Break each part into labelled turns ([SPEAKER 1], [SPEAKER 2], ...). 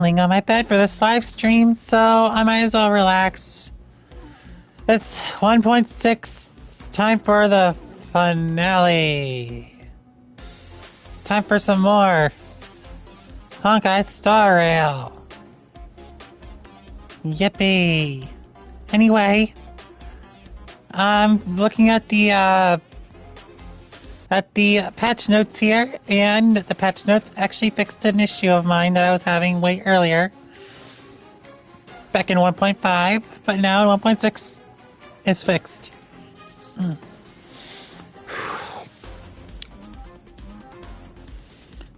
[SPEAKER 1] laying on my bed for this live stream, so I might as well relax. It's 1.6. It's time for the finale. It's time for some more Honkai Star Rail. Yippee. Anyway, I'm looking at the patch notes here, and the patch notes actually fixed an issue of mine that I was having way earlier, back in 1.5, but now in 1.6 it's fixed.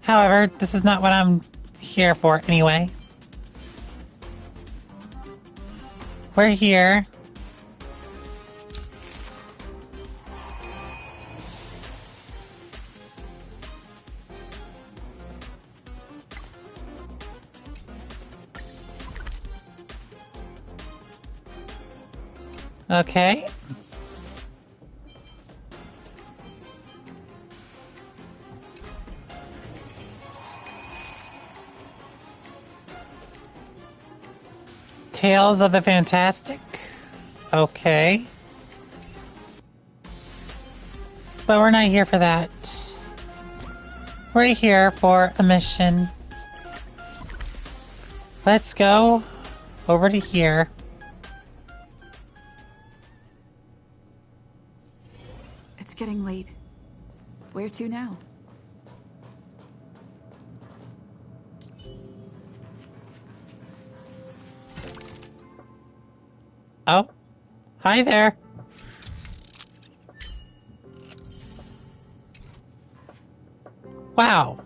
[SPEAKER 1] However, this is not what I'm here for anyway. We're here okay. Tales of the Fantastic. Okay. But we're not here for that. We're here for a mission. Let's go over to here.
[SPEAKER 2] It's getting late. Where to now?
[SPEAKER 1] Oh, hi there. Wow.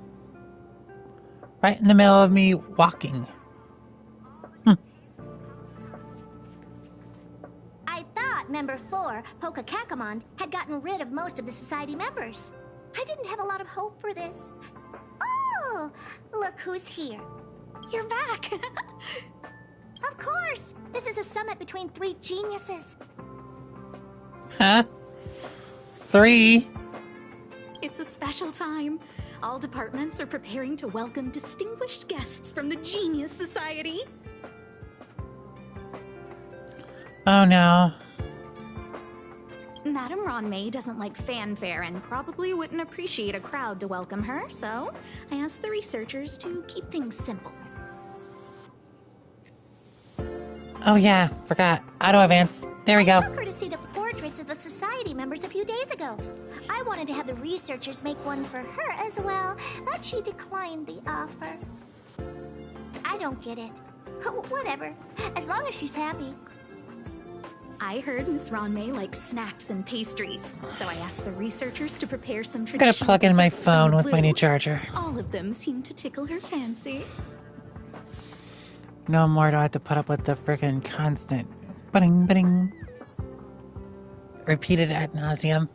[SPEAKER 1] Right in the middle of me walking.
[SPEAKER 3] I thought Member 4, Pokakakamon, had gotten rid of most of the society members. I didn't have a lot of hope for this. Oh, look who's here.
[SPEAKER 4] You're back!
[SPEAKER 3] Of course! This is a summit between three geniuses.
[SPEAKER 1] Huh? 3?
[SPEAKER 4] It's a special time. All departments are preparing to welcome distinguished guests from the Genius Society.
[SPEAKER 1] Oh no.
[SPEAKER 4] Madame Ronmei doesn't like fanfare and probably wouldn't appreciate a crowd to welcome her, so I asked the researchers to keep things simple.
[SPEAKER 1] Oh yeah, forgot. Auto advance. There we go.
[SPEAKER 3] I took her to see the portraits of the society members a few days ago. I wanted to have the researchers make one for her as well, but she declined the offer. I don't get it. Whatever, as long as she's happy.
[SPEAKER 4] I heard Miss Ronmei likes snacks and pastries, so I asked the researchers to prepare some
[SPEAKER 1] I'm
[SPEAKER 4] traditional
[SPEAKER 1] gonna plug in my
[SPEAKER 4] desserts from
[SPEAKER 1] phone
[SPEAKER 4] the
[SPEAKER 1] with my
[SPEAKER 4] blue.
[SPEAKER 1] new charger.
[SPEAKER 4] All of them seem to tickle her fancy.
[SPEAKER 1] No more do I have to put up with the frickin' constant butting, butting. Repeated ad nauseum.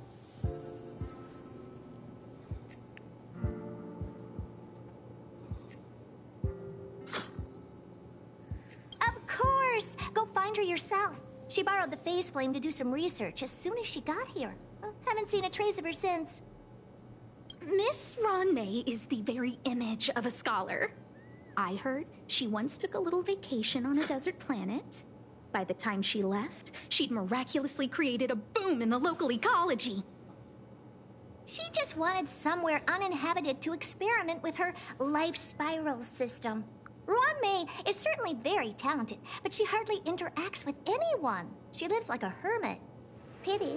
[SPEAKER 3] Of course! Go find her yourself. She borrowed the phase flame to do some research as soon as she got here. Haven't seen a trace of her since.
[SPEAKER 4] Miss Ronmei is the very image of a scholar. I heard she once took a little vacation on a desert planet. By the time she left, she'd miraculously created a boom in the local ecology.
[SPEAKER 3] She just wanted somewhere uninhabited to experiment with her life spiral system. Ronmei is certainly very talented, but she hardly interacts with anyone. She lives like a hermit. Pity.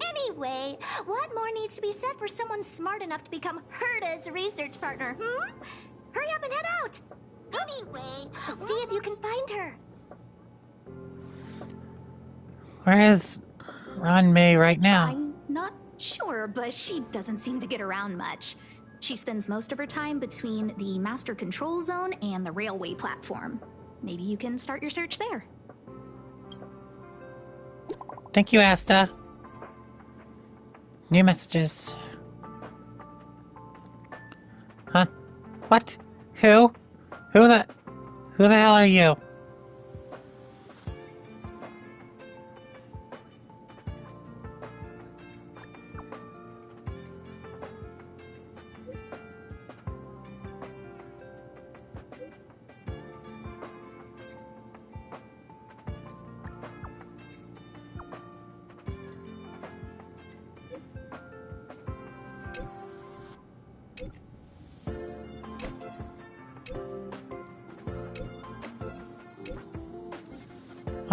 [SPEAKER 3] Anyway, what more needs to be said for someone smart enough to become Herta's research partner, Hurry up and head out! Anyway, see if you can find her.
[SPEAKER 1] Where is Ronmei right now?
[SPEAKER 4] I'm not sure, but she doesn't seem to get around much. She spends most of her time between the master control zone and the railway platform. Maybe you can start your search there.
[SPEAKER 1] Thank you, Asta. New messages. Huh? What? Who? Who the hell are you?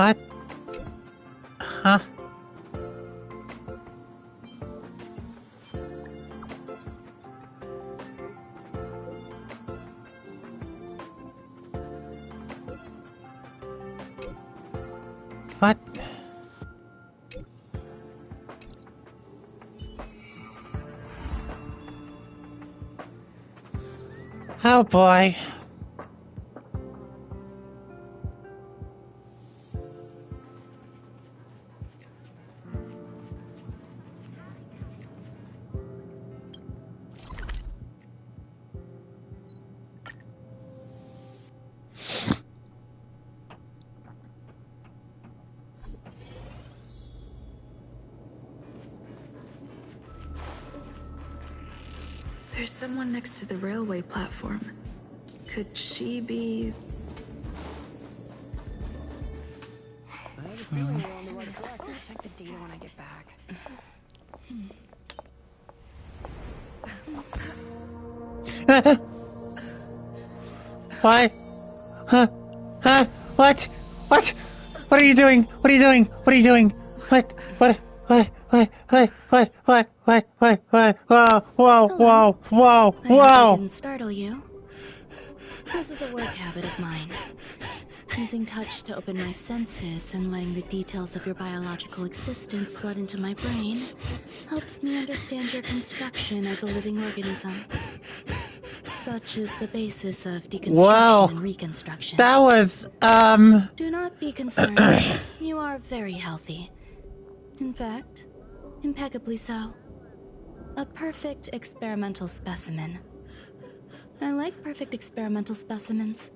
[SPEAKER 1] What? Huh? What? Oh boy.
[SPEAKER 2] There's someone next to the railway platform. Could she be...
[SPEAKER 5] I have a feeling we're on the right track.
[SPEAKER 2] I'll check the data when I get back.
[SPEAKER 1] Why? Huh? Huh? What? What? What are you doing? What are you doing? What are you doing? What? What? What? What? What? What? What? What? What? What? Whoa! Whoa! Whoa! Whoa!
[SPEAKER 6] I hope I
[SPEAKER 1] Whoa!
[SPEAKER 6] didn't startle you. This is a work habit of mine. Using touch to open my senses and letting the details of your biological existence flood into my brain helps me understand your construction as a living organism. Such is the basis of deconstruction
[SPEAKER 1] Wow.
[SPEAKER 6] and reconstruction.
[SPEAKER 1] That was,
[SPEAKER 6] Do not be concerned. You are very healthy. In fact, impeccably so. A perfect experimental specimen. I like perfect experimental specimens.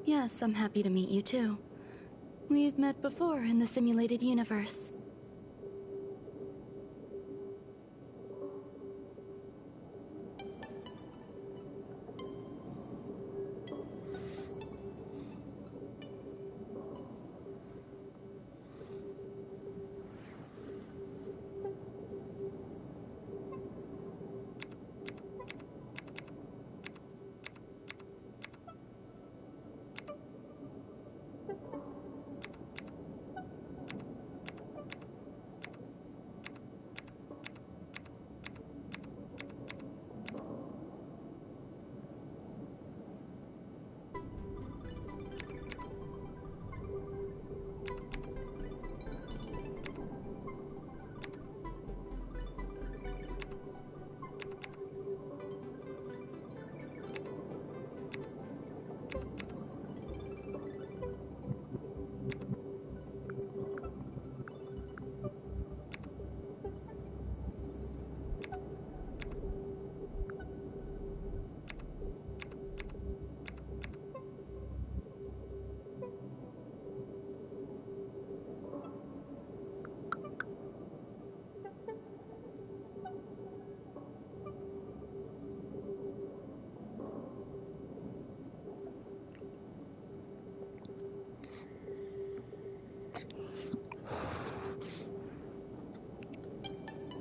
[SPEAKER 6] Yes, I'm happy to meet you too. We've met before in the simulated universe.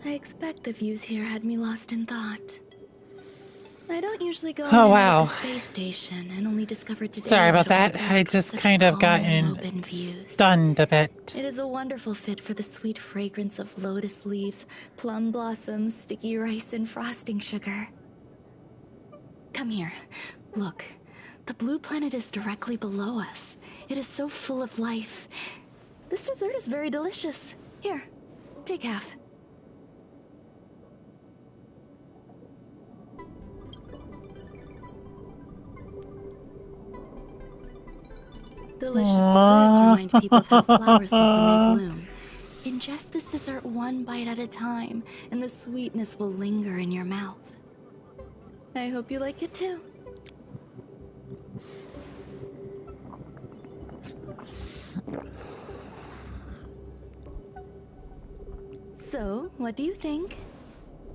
[SPEAKER 6] I expect the views here had me lost in thought. I don't usually go in
[SPEAKER 1] Oh,
[SPEAKER 6] and out
[SPEAKER 1] wow.
[SPEAKER 6] of the space station, and only discovered today
[SPEAKER 1] Sorry about
[SPEAKER 6] that it
[SPEAKER 1] that.
[SPEAKER 6] was a place
[SPEAKER 1] I
[SPEAKER 6] with
[SPEAKER 1] just
[SPEAKER 6] such
[SPEAKER 1] kind of
[SPEAKER 6] calm,
[SPEAKER 1] gotten
[SPEAKER 6] open views.
[SPEAKER 1] stunned a bit.
[SPEAKER 6] It is a wonderful fit for the sweet fragrance of lotus leaves, plum blossoms, sticky rice, and frosting sugar. Come here. Look. The blue planet is directly below us. It is so full of life. This dessert is very delicious. Here, take half. Delicious desserts remind people of how flowers look when they bloom. Ingest this dessert one bite at a time, and the sweetness will linger in your mouth. I hope you like it too. So, what do you think?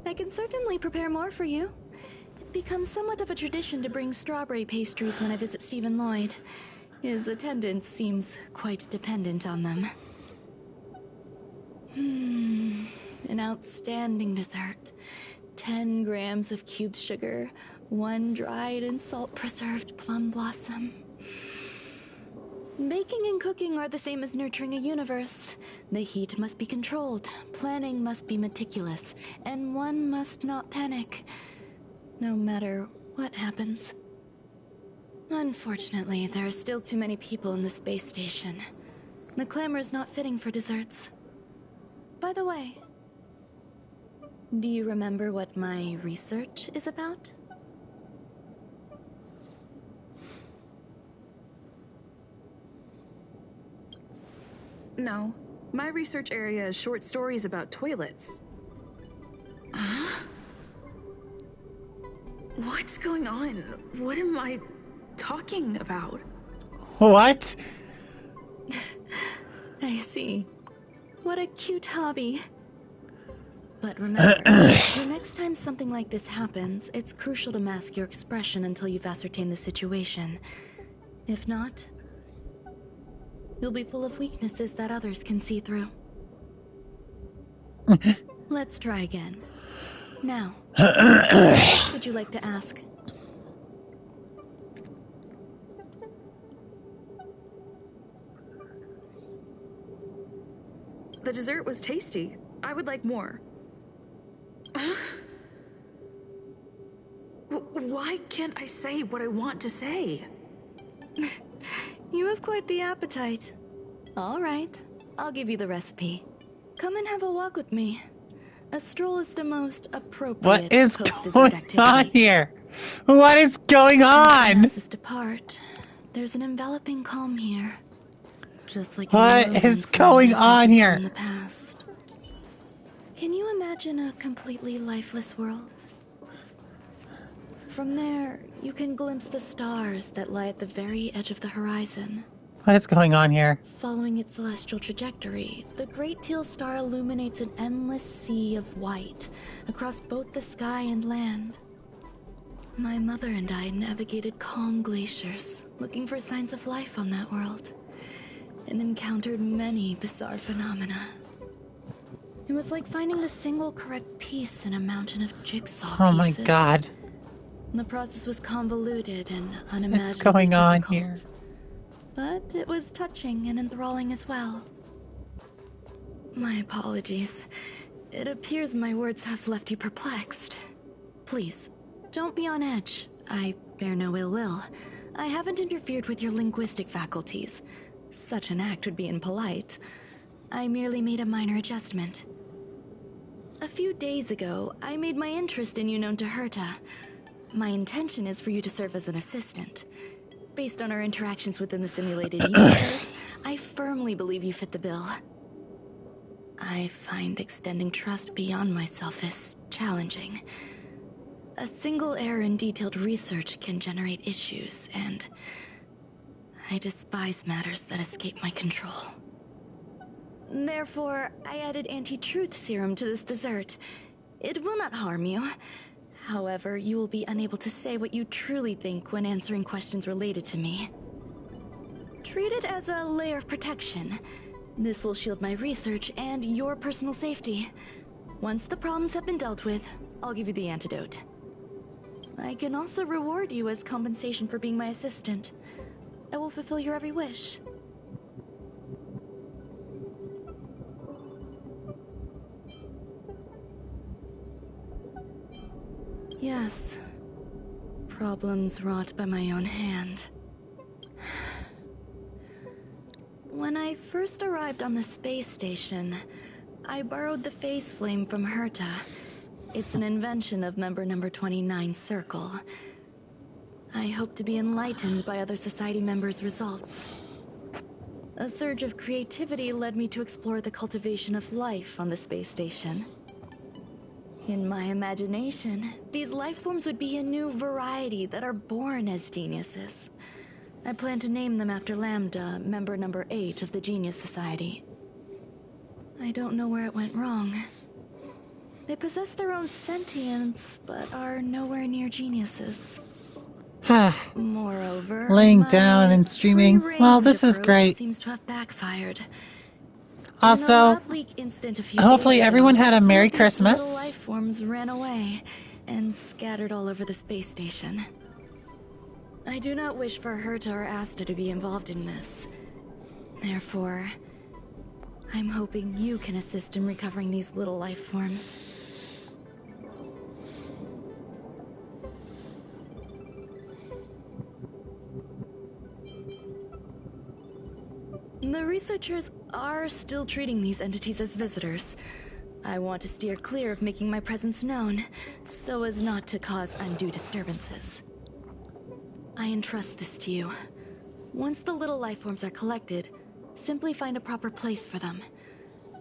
[SPEAKER 6] I can certainly prepare more for you. It's become somewhat of a tradition to bring strawberry pastries when I visit Stephen Lloyd. His attendance seems quite dependent on them. An outstanding dessert. 10 grams of cubed sugar, 1 dried and salt-preserved plum blossom. Baking and cooking are the same as nurturing a universe. The heat must be controlled, planning must be meticulous, and one must not panic, no matter what happens. Unfortunately, there are still too many people in the space station. The clamor is not fitting for desserts. By the way, do you remember what my research is about?
[SPEAKER 2] No. My research area is short stories about toilets. Huh? What's going on? What am I talking about?
[SPEAKER 1] What?
[SPEAKER 6] I see. What a cute hobby. But remember, the next time something like this happens, it's crucial to mask your expression until you've ascertained the situation. If not, you'll be full of weaknesses that others can see through. Let's try again. Now, what would you like to ask?
[SPEAKER 2] The dessert was tasty. I would like more. Why can't I say what I want to say?
[SPEAKER 6] You have quite the appetite. All right, I'll give you the recipe. Come and have a walk with me. A stroll is the most appropriate
[SPEAKER 1] What is
[SPEAKER 6] post-dessert
[SPEAKER 1] going
[SPEAKER 6] activity.
[SPEAKER 1] on here? What is going on?
[SPEAKER 6] As depart, there's an enveloping calm here. Just like
[SPEAKER 1] What is going on here?
[SPEAKER 6] In the past. Can you imagine a completely lifeless world? From there, you can glimpse the stars that lie at the very edge of the horizon.
[SPEAKER 1] What is going on here?
[SPEAKER 6] Following its celestial trajectory, the Great Teal Star illuminates an endless sea of white across both the sky and land. My mother and I navigated calm glaciers, looking for signs of life on that world, and encountered many bizarre phenomena. It was like finding the single correct piece in a mountain of jigsaw pieces.
[SPEAKER 1] Oh my god.
[SPEAKER 6] The process was convoluted and unimaginably
[SPEAKER 1] What's going on
[SPEAKER 6] difficult.
[SPEAKER 1] here?
[SPEAKER 6] But it was touching and enthralling as well. My apologies. It appears my words have left you perplexed. Please, don't be on edge. I bear no ill will. I haven't interfered with your linguistic faculties. Such an act would be impolite. I merely made a minor adjustment. A few days ago, I made my interest in you known to Herta. My intention is for you to serve as an assistant. Based on our interactions within the simulated universe, I firmly believe you fit the bill. I find extending trust beyond myself is challenging. A single error in detailed research can generate issues, and I despise matters that escape my control. Therefore, I added anti-truth serum to this dessert. It will not harm you. However, you will be unable to say what you truly think when answering questions related to me. Treat it as a layer of protection. This will shield my research and your personal safety. Once the problems have been dealt with, I'll give you the antidote. I can also reward you as compensation for being my assistant. I will fulfill your every wish. Yes. Problems wrought by my own hand. When I first arrived on the space station, I borrowed the phase flame from Herta. It's an invention of member number 29 Circle. I hope to be enlightened by other society members' results. A surge of creativity led me to explore the cultivation of life on the space station. In my imagination, these life forms would be a new variety that are born as geniuses. I plan to name them after Lambda, member number 8 of the Genius Society. I don't know where it went wrong. They possess their own sentience, but are nowhere near geniuses. Moreover,
[SPEAKER 1] laying
[SPEAKER 6] my
[SPEAKER 1] down and streaming.
[SPEAKER 6] free-range
[SPEAKER 1] Well, this is
[SPEAKER 6] approach
[SPEAKER 1] great.
[SPEAKER 6] Seems to have backfired. In a
[SPEAKER 1] Also,
[SPEAKER 6] lab leak incident a few
[SPEAKER 1] hopefully
[SPEAKER 6] days ago,
[SPEAKER 1] everyone had a
[SPEAKER 6] some
[SPEAKER 1] Merry
[SPEAKER 6] of these
[SPEAKER 1] Christmas.
[SPEAKER 6] little life forms forms ran away and scattered all over the space station. I do not wish for Herta or Asta to be involved in this. Therefore, I'm hoping you can assist in recovering these little life forms. The researchers are still treating these entities as visitors. I want to steer clear of making my presence known, so as not to cause undue disturbances. I entrust this to you. Once the little life forms are collected, simply find a proper place for them.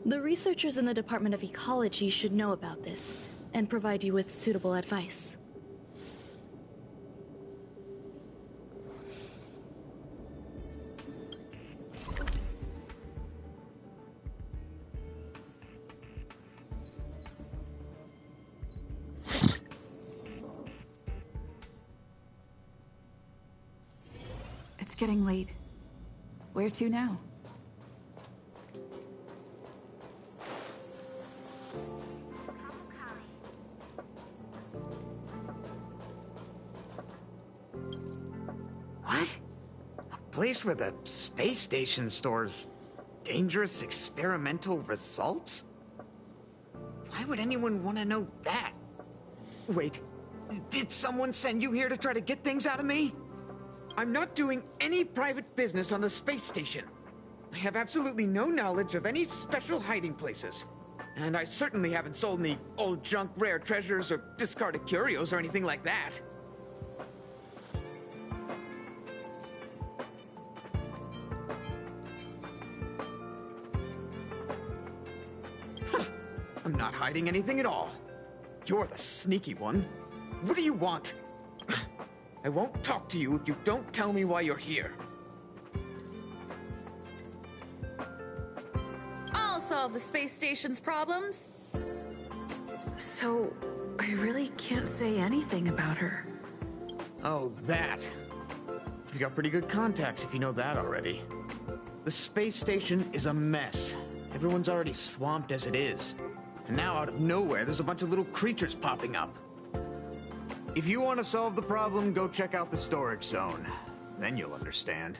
[SPEAKER 6] The researchers in the Department of Ecology should know about this, and provide you with suitable advice.
[SPEAKER 2] It's getting late. Where to now?
[SPEAKER 7] What? A place where the space station stores dangerous experimental results? Why would anyone want to know that? Wait, did someone send you here to try to get things out of me? I'm not doing any private business on the space station. I have absolutely no knowledge of any special hiding places. And I certainly haven't sold any old junk rare treasures or discarded curios or anything like that. I'm not hiding anything at all. You're the sneaky one. What do you want? I won't talk to you if you don't tell me why you're here.
[SPEAKER 2] I'll solve the space station's problems. So, I really can't say anything about her.
[SPEAKER 7] Oh, that. You've got pretty good contacts if you know that already. The space station is a mess. Everyone's already swamped as it is. And now out of nowhere, there's a bunch of little creatures popping up. If you want to solve the problem, go check out the storage zone. Then you'll understand.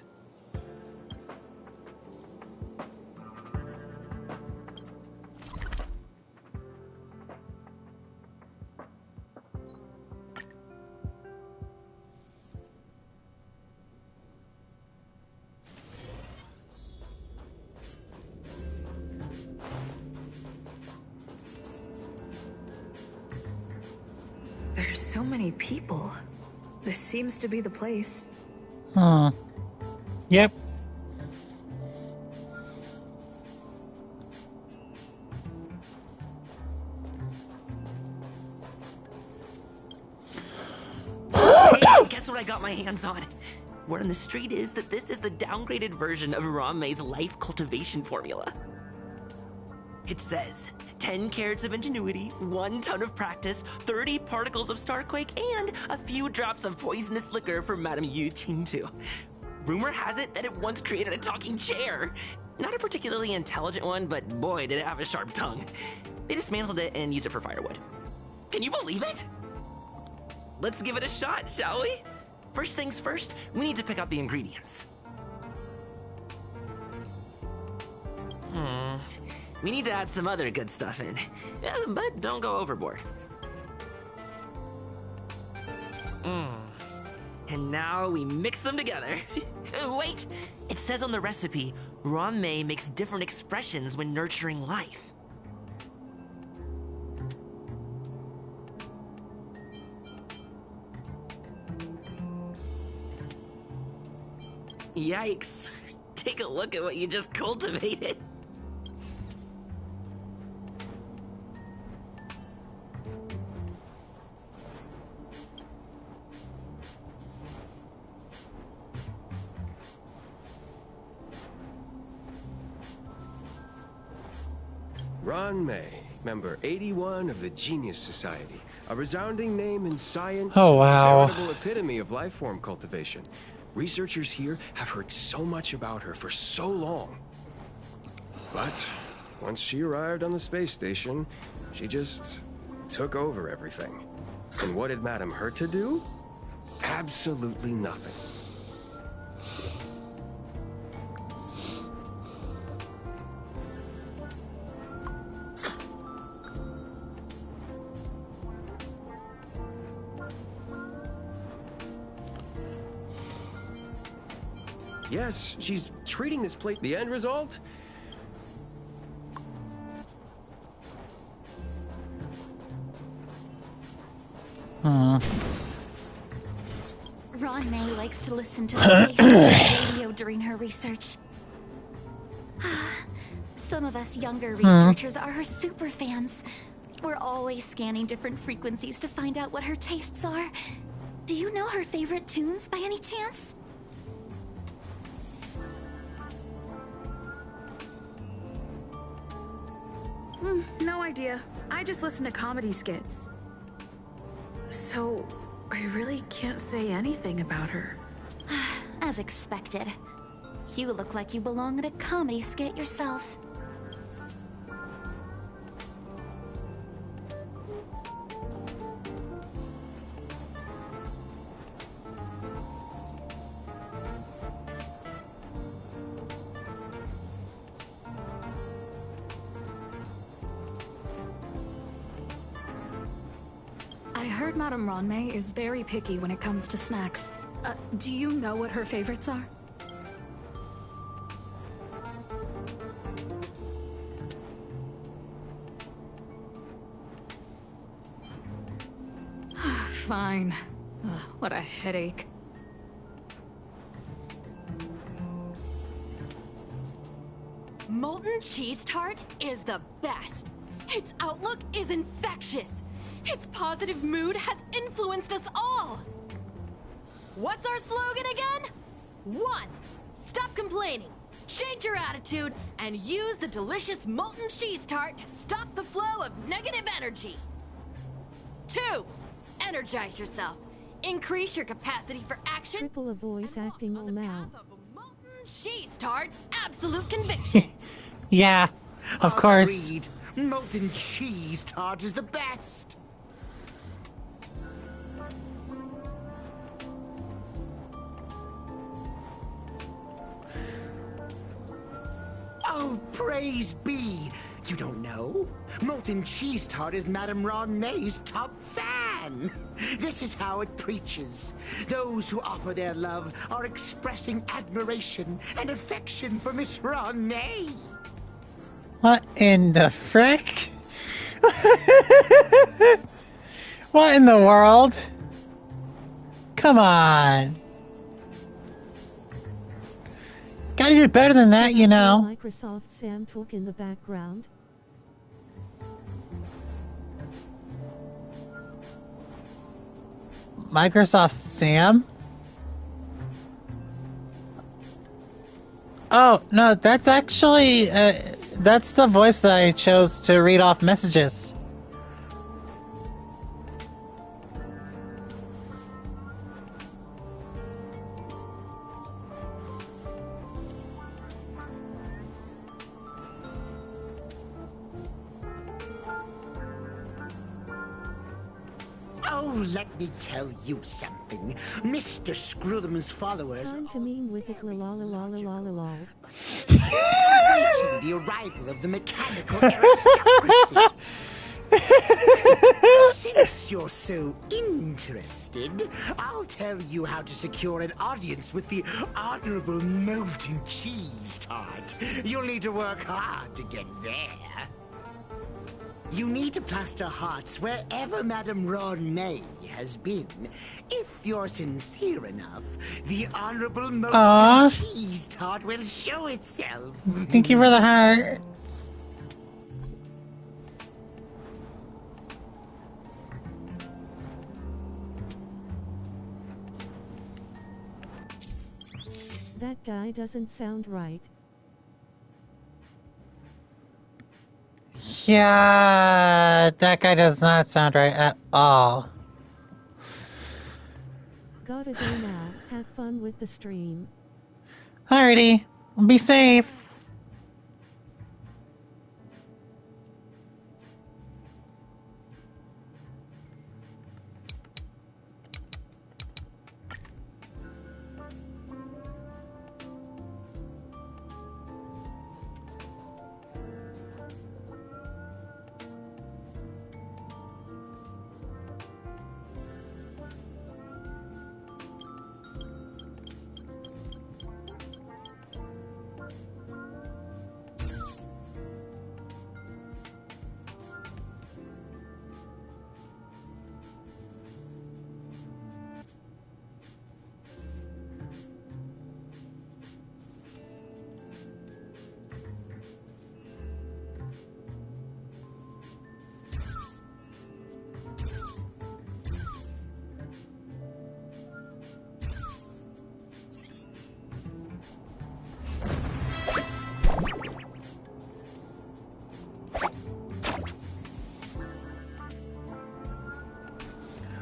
[SPEAKER 2] There's so many people. This seems to be the place.
[SPEAKER 1] Yep.
[SPEAKER 8] Hey, guess what I got my hands on? Word on the street is that this is the downgraded version of Ranmei's life cultivation formula. It says 10 carats of ingenuity, 1 ton of practice, 30 particles of starquake, and a few drops of poisonous liquor for Madame Yu Qingtu. Rumor has it that it once created a talking chair. Not a particularly intelligent one, but boy, did it have a sharp tongue. They dismantled it and used it for firewood. Can you believe it? Let's give it a shot, shall we? First things first, we need to pick out the ingredients. We need to add some other good stuff in, but don't go overboard. And now we mix them together. Wait! It says on the recipe, Ranmei makes different expressions when nurturing life. Yikes. Take a look at what you just cultivated.
[SPEAKER 5] Ranmei, member 81 of the Genius Society. A resounding name in science.
[SPEAKER 1] Oh, wow.
[SPEAKER 5] A veritable epitome of life form cultivation. Researchers here have heard so much about her for so long. But once she arrived on the space station, she just took over everything. And what did Madame Herta do? Absolutely nothing. Yes, she's treating this place. The end result?
[SPEAKER 3] Ron May likes to listen to the space station radio during her research. Some of us younger researchers are her super fans. We're always scanning different frequencies to find out what her tastes are. Do you know her favorite tunes by any chance?
[SPEAKER 2] No idea. I just listen to comedy skits. So, I really can't say anything about her.
[SPEAKER 3] As expected. You look like you belong in a comedy skit yourself.
[SPEAKER 4] I heard Madame Ronmei is very picky when it comes to snacks. Do you know what her favorites are? Fine. What a headache.
[SPEAKER 9] Molten cheese tart is the best. Its outlook is infectious. Its positive mood has influenced us all. What's our slogan again? 1. Stop complaining. Change your attitude and use the delicious molten cheese tart to stop the flow of negative energy. 2. Energize yourself. Increase your capacity for action.
[SPEAKER 10] Triple a voice acting
[SPEAKER 9] on the
[SPEAKER 10] now.
[SPEAKER 9] path of molten cheese tart's absolute conviction.
[SPEAKER 1] Yeah, of course.
[SPEAKER 7] Agreed. Molten cheese tart is the best. Oh, praise be! You don't know? Molten cheese tart is Madame Ron May's top fan. This is how it preaches. Those who offer their love are expressing admiration and affection for Miss Ron May.
[SPEAKER 1] What in the frick? What in the world? Come on. Gotta do better than that, you know.
[SPEAKER 10] Microsoft Sam talk in the background.
[SPEAKER 1] Microsoft Sam? Oh, no, that's actually, that's the voice that I chose to read off messages.
[SPEAKER 7] Oh, let me tell you something. Mr. Screwthum's followers
[SPEAKER 10] Time to mean with it la la la la la la la.
[SPEAKER 7] awaiting the arrival of the mechanical aristocracy. Since you're so interested, I'll tell you how to secure an audience with the Honorable Molten Cheese Tart. You'll need to work hard to get there. You need to plaster hearts wherever Madame Ron May has been. If you're sincere enough, the Honorable Molten Cheese Tart will show itself.
[SPEAKER 1] Thank you for the heart.
[SPEAKER 10] That guy doesn't sound right.
[SPEAKER 1] Yeah, that guy does not sound right at all.
[SPEAKER 10] Gotta go now. Have fun with the stream.
[SPEAKER 1] Alrighty, be safe.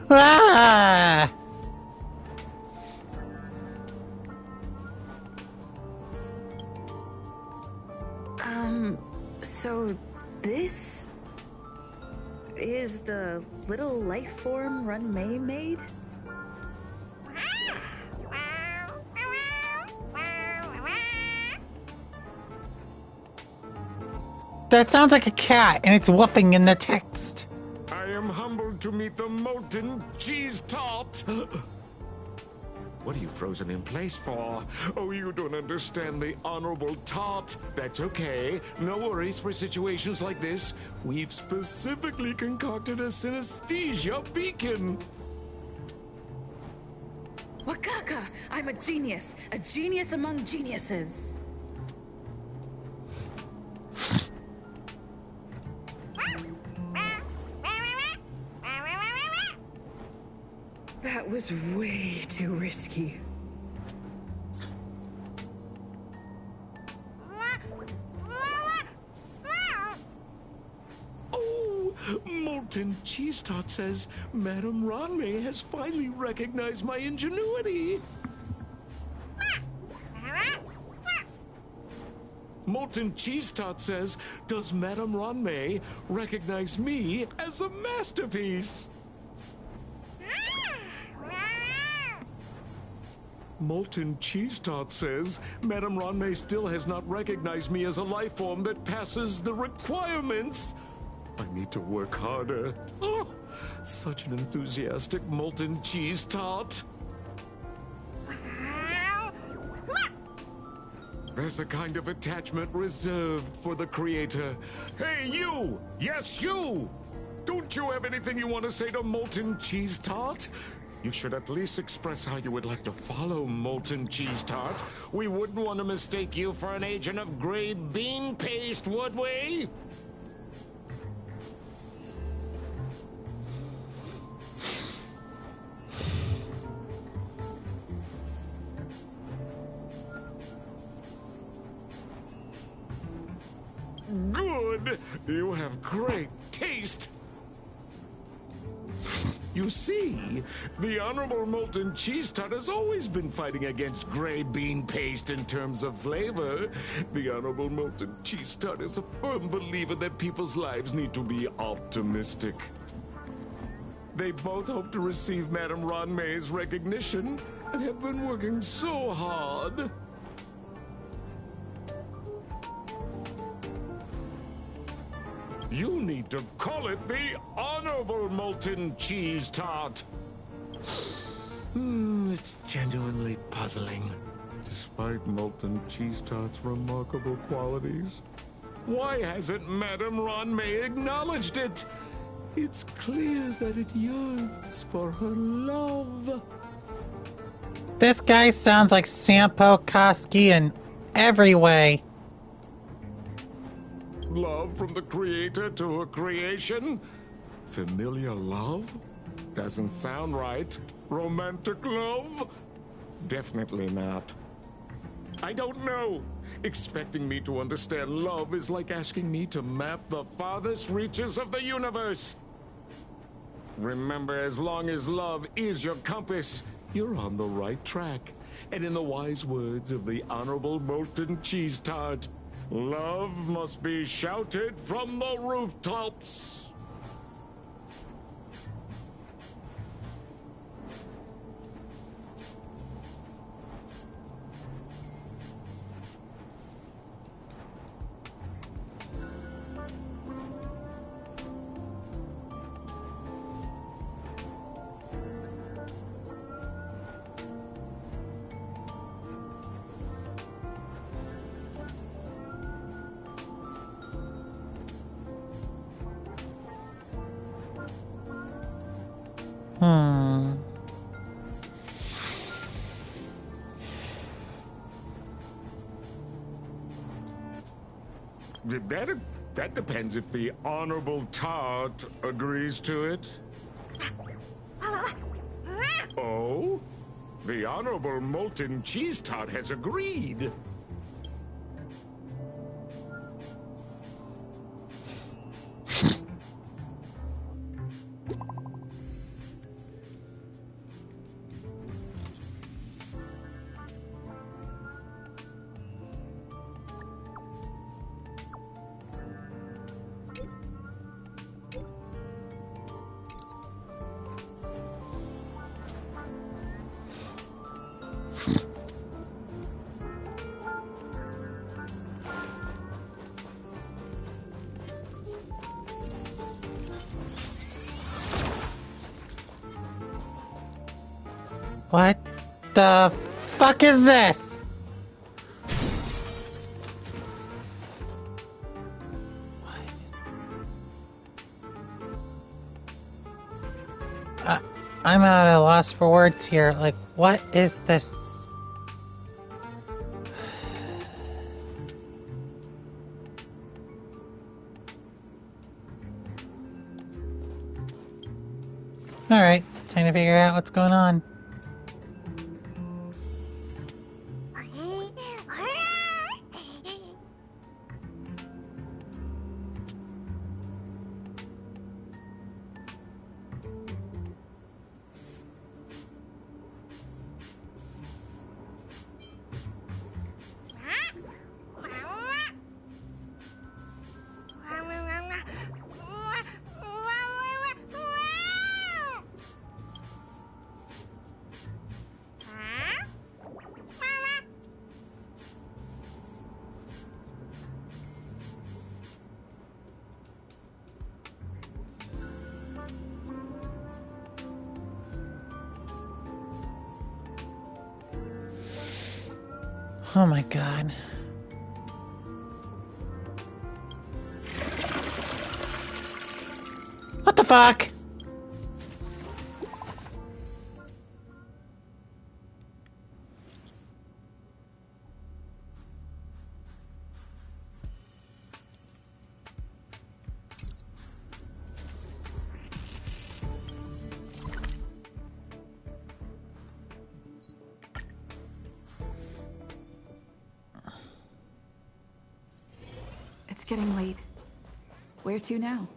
[SPEAKER 1] Ah!
[SPEAKER 2] So this is the little life form Run May made?
[SPEAKER 1] That sounds like a cat, and it's whooping in the text.
[SPEAKER 11] I am humbled to meet the molten cheese tart. What are you frozen in place for? Oh, you don't understand the honorable tart. That's okay. No worries for situations like this. We've specifically concocted a synesthesia beacon.
[SPEAKER 2] Wakaka! I'm a genius among geniuses. That was way too risky.
[SPEAKER 11] Oh, molten cheese tart says Madame Ranmei has finally recognized my ingenuity. Molten cheese tart says, does Madame Ranmei recognize me as a masterpiece? Molten cheese tart says, Madame Ranmei still has not recognized me as a life form that passes the requirements. I need to work harder. Oh, such an enthusiastic molten cheese tart. There's a kind of attachment reserved for the creator. Hey, you! Yes, you! Don't you have anything you want to say to Molten Cheese Tart? You should at least express how you would like to follow Molten Cheese Tart. We wouldn't want to mistake you for an agent of gray bean paste, would we? Good! You have great taste! You see, the Honorable Molten Cheese Tart has always been fighting against gray bean paste in terms of flavor. The Honorable Molten Cheese Tart is a firm believer that people's lives need to be optimistic. They both hope to receive Madame Ranmei's recognition and have been working so hard. You need to call it the Honorable Molten Cheese Tart. It's genuinely puzzling. Despite Molten Cheese Tart's remarkable qualities, why hasn't Madame Ranmei acknowledged it? It's clear that it yearns for her love.
[SPEAKER 1] This guy sounds like Sampo Koski in every way.
[SPEAKER 11] Love from the creator to her creation? Familiar love? Doesn't sound right. Romantic love? Definitely not. I don't know. Expecting me to understand love is like asking me to map the farthest reaches of the universe. Remember, as long as love is your compass, you're on the right track. And in the wise words of the Honorable Molten Cheese Tart, love must be shouted from the rooftops. That depends if the Honorable Tart agrees to it. Oh? The Honorable Molten Cheese Tart has agreed.
[SPEAKER 1] What the fuck is this? I'm at a loss for words here. Like, what is this? Alright, time to figure out what's going on. Oh my god. What the fuck?
[SPEAKER 2] It's getting late. Where to now?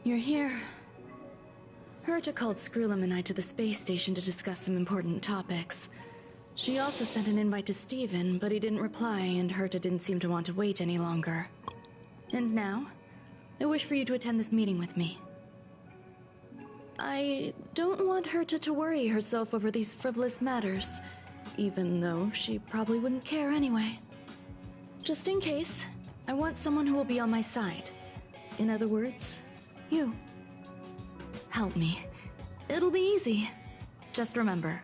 [SPEAKER 6] You're here. Herta called Screwlum and I to the space station to discuss some important topics. She also sent an invite to Steven, but he didn't reply, and Herta didn't seem to want to wait any longer. And now, I wish for you to attend this meeting with me. I don't want Herta to worry herself over these frivolous matters, even though she probably wouldn't care anyway. Just in case, I want someone who will be on my side. In other words, you. Help me. It'll be easy. Just remember,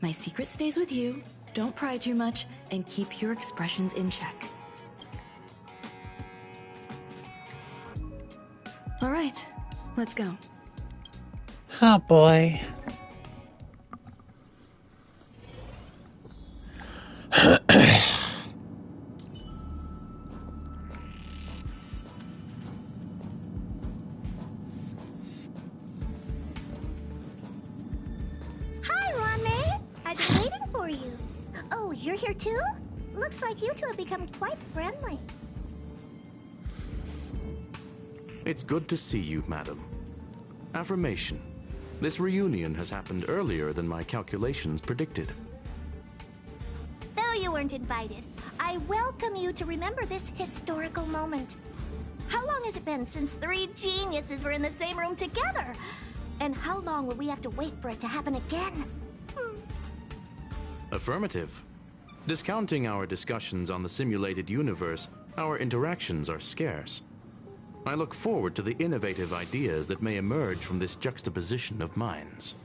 [SPEAKER 6] my secret stays with you, don't pry too much, and keep your expressions in check. Alright, let's go.
[SPEAKER 1] Oh boy.
[SPEAKER 3] You're here too? Looks like you two have become quite friendly.
[SPEAKER 12] It's good to see you, madam. Affirmation. This reunion has happened earlier than my calculations predicted.
[SPEAKER 3] Though you weren't invited, I welcome you to remember this historical moment. How long has it been since 3 geniuses were in the same room together? And how long will we have to wait for it to happen again?
[SPEAKER 12] Affirmative. Discounting our discussions on the simulated universe, our interactions are scarce. I look forward to the innovative ideas that may emerge from this juxtaposition of minds.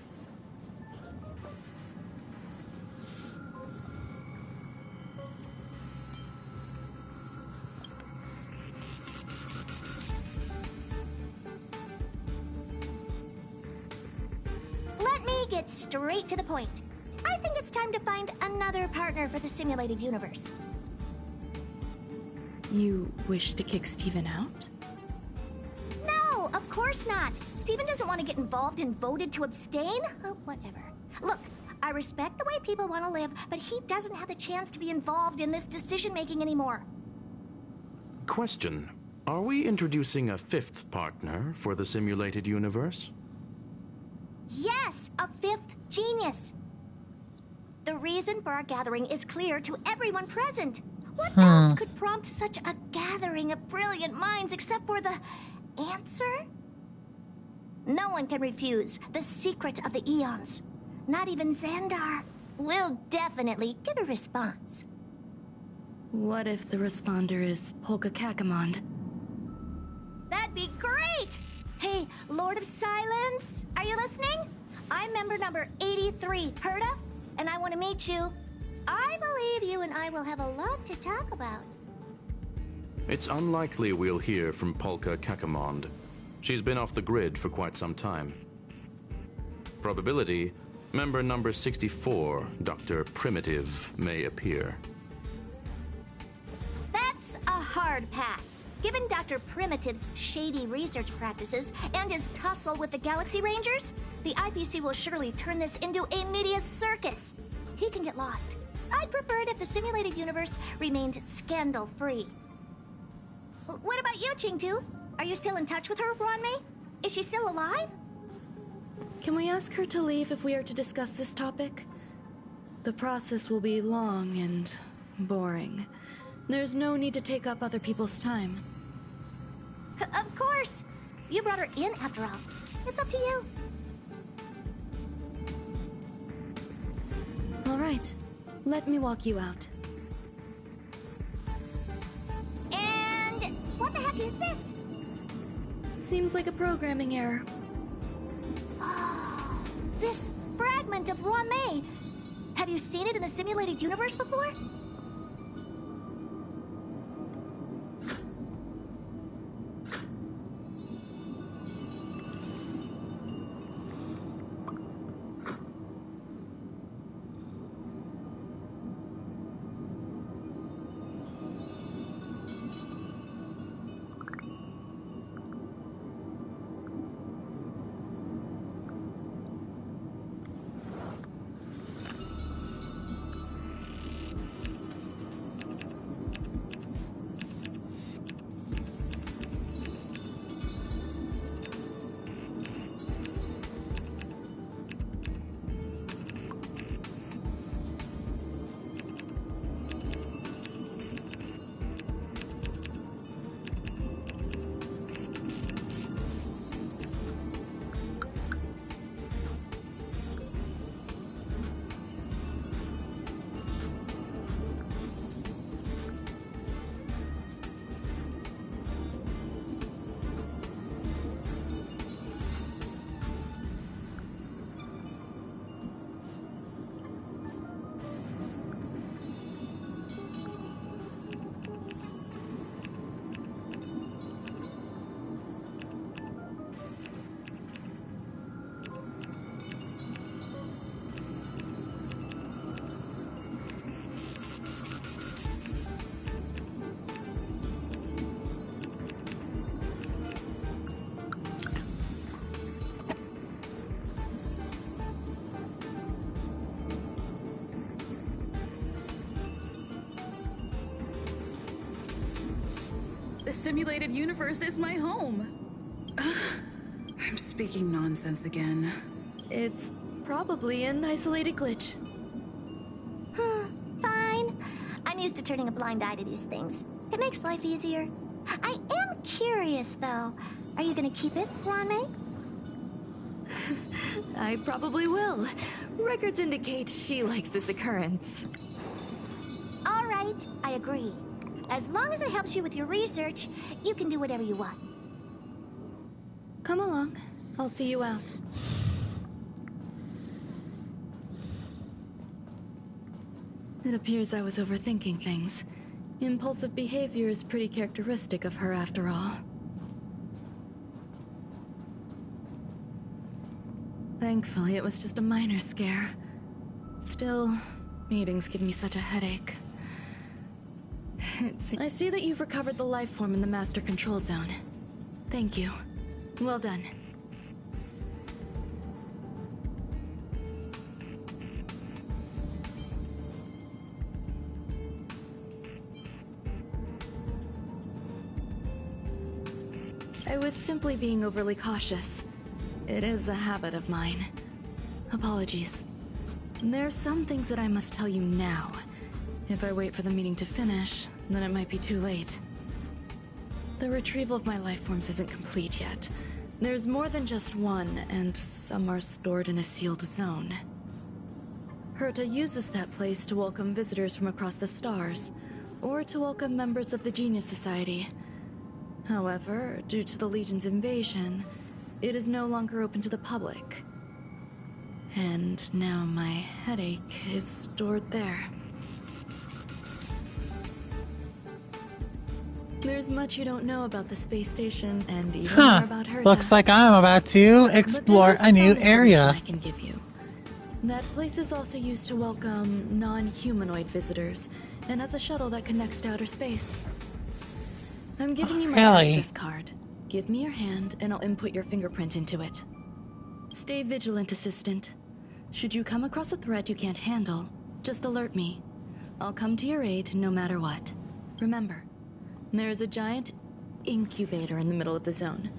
[SPEAKER 3] Let me get straight to the point. I think it's time to find another partner for the simulated universe.
[SPEAKER 6] You wish to kick Steven out?
[SPEAKER 3] No, of course not. Steven doesn't want to get involved and voted to abstain. Oh, whatever. Look, I respect the way people want to live, but he doesn't have the chance to be involved in this decision-making anymore.
[SPEAKER 12] Question. Are we introducing a 5th partner for the simulated universe?
[SPEAKER 3] Yes, a 5th genius. The reason for our gathering is clear to everyone present. What else could prompt such a gathering of brilliant minds except for the answer? No one can refuse the secret of the eons. Not even Xandar. We'll definitely get a response.
[SPEAKER 6] What if the responder is Polka Kakamond?
[SPEAKER 3] That'd be great! Hey, Lord of Silence, are you listening? I'm member number 83, Herta, and I want to meet you. I believe you and I will have a lot to talk about.
[SPEAKER 12] It's unlikely we'll hear from Polka Kakamond. She's been off the grid for quite some time. Probability, member number 64, Dr. Primitive, may appear.
[SPEAKER 3] That's a hard pass. Given Dr. Primitive's shady research practices and his tussle with the Galaxy Rangers, the IPC will surely turn this into a media circus. He can get lost. I'd prefer it if the simulated universe remained scandal-free. What about you, Chingtu? Are you still in touch with her, Ronmei? Is she still alive?
[SPEAKER 6] Can we ask her to leave if we are to discuss this topic? The process will be long and boring. There's no need to take up other people's time.
[SPEAKER 3] Of course! You brought her in after all. It's up to you.
[SPEAKER 6] All right. Let me walk you out.
[SPEAKER 3] And what the heck is this?
[SPEAKER 6] Seems like a programming error.
[SPEAKER 3] Oh, this fragment of Ronmei. Have you seen it in the simulated universe before?
[SPEAKER 2] The simulated universe is my home. I'm speaking nonsense again.
[SPEAKER 6] It's probably an isolated glitch.
[SPEAKER 3] Fine. I'm used to turning a blind eye to these things. It makes life easier. I am curious, though. Are you gonna keep it, Ronmei?
[SPEAKER 6] I probably will. Records indicate she likes this occurrence.
[SPEAKER 3] All right, I agree. As long as it helps you with your research, you can do whatever you want.
[SPEAKER 6] Come along. I'll see you out. It appears I was overthinking things. Impulsive behavior is pretty characteristic of her after all. Thankfully, it was just a minor scare. Still, meetings give me such a headache. I see that you've recovered the life form in the Master Control Zone. Thank you. Well done. I was simply being overly cautious. It is a habit of mine. Apologies. There are some things that I must tell you now. If I wait for the meeting to finish, then it might be too late. The retrieval of my life forms isn't complete yet. There's more than just one, and some are stored in a sealed zone. Herta uses that place to welcome visitors from across the stars, or to welcome members of the Genius Society. However, due to the Legion's invasion, it is no longer open to the public. And now my headache is stored there. There's much you don't know about the space station, and even more about Herta.
[SPEAKER 1] Looks like I'm about to explore a new area.
[SPEAKER 6] I can give you. That place is also used to welcome non-humanoid visitors, and has a shuttle that connects to outer space. I'm giving you my access card. Give me your hand, and I'll input your fingerprint into it. Stay vigilant, Assistant. Should you come across a threat you can't handle, just alert me. I'll come to your aid no matter what. Remember, there's a giant incubator in the middle of the zone.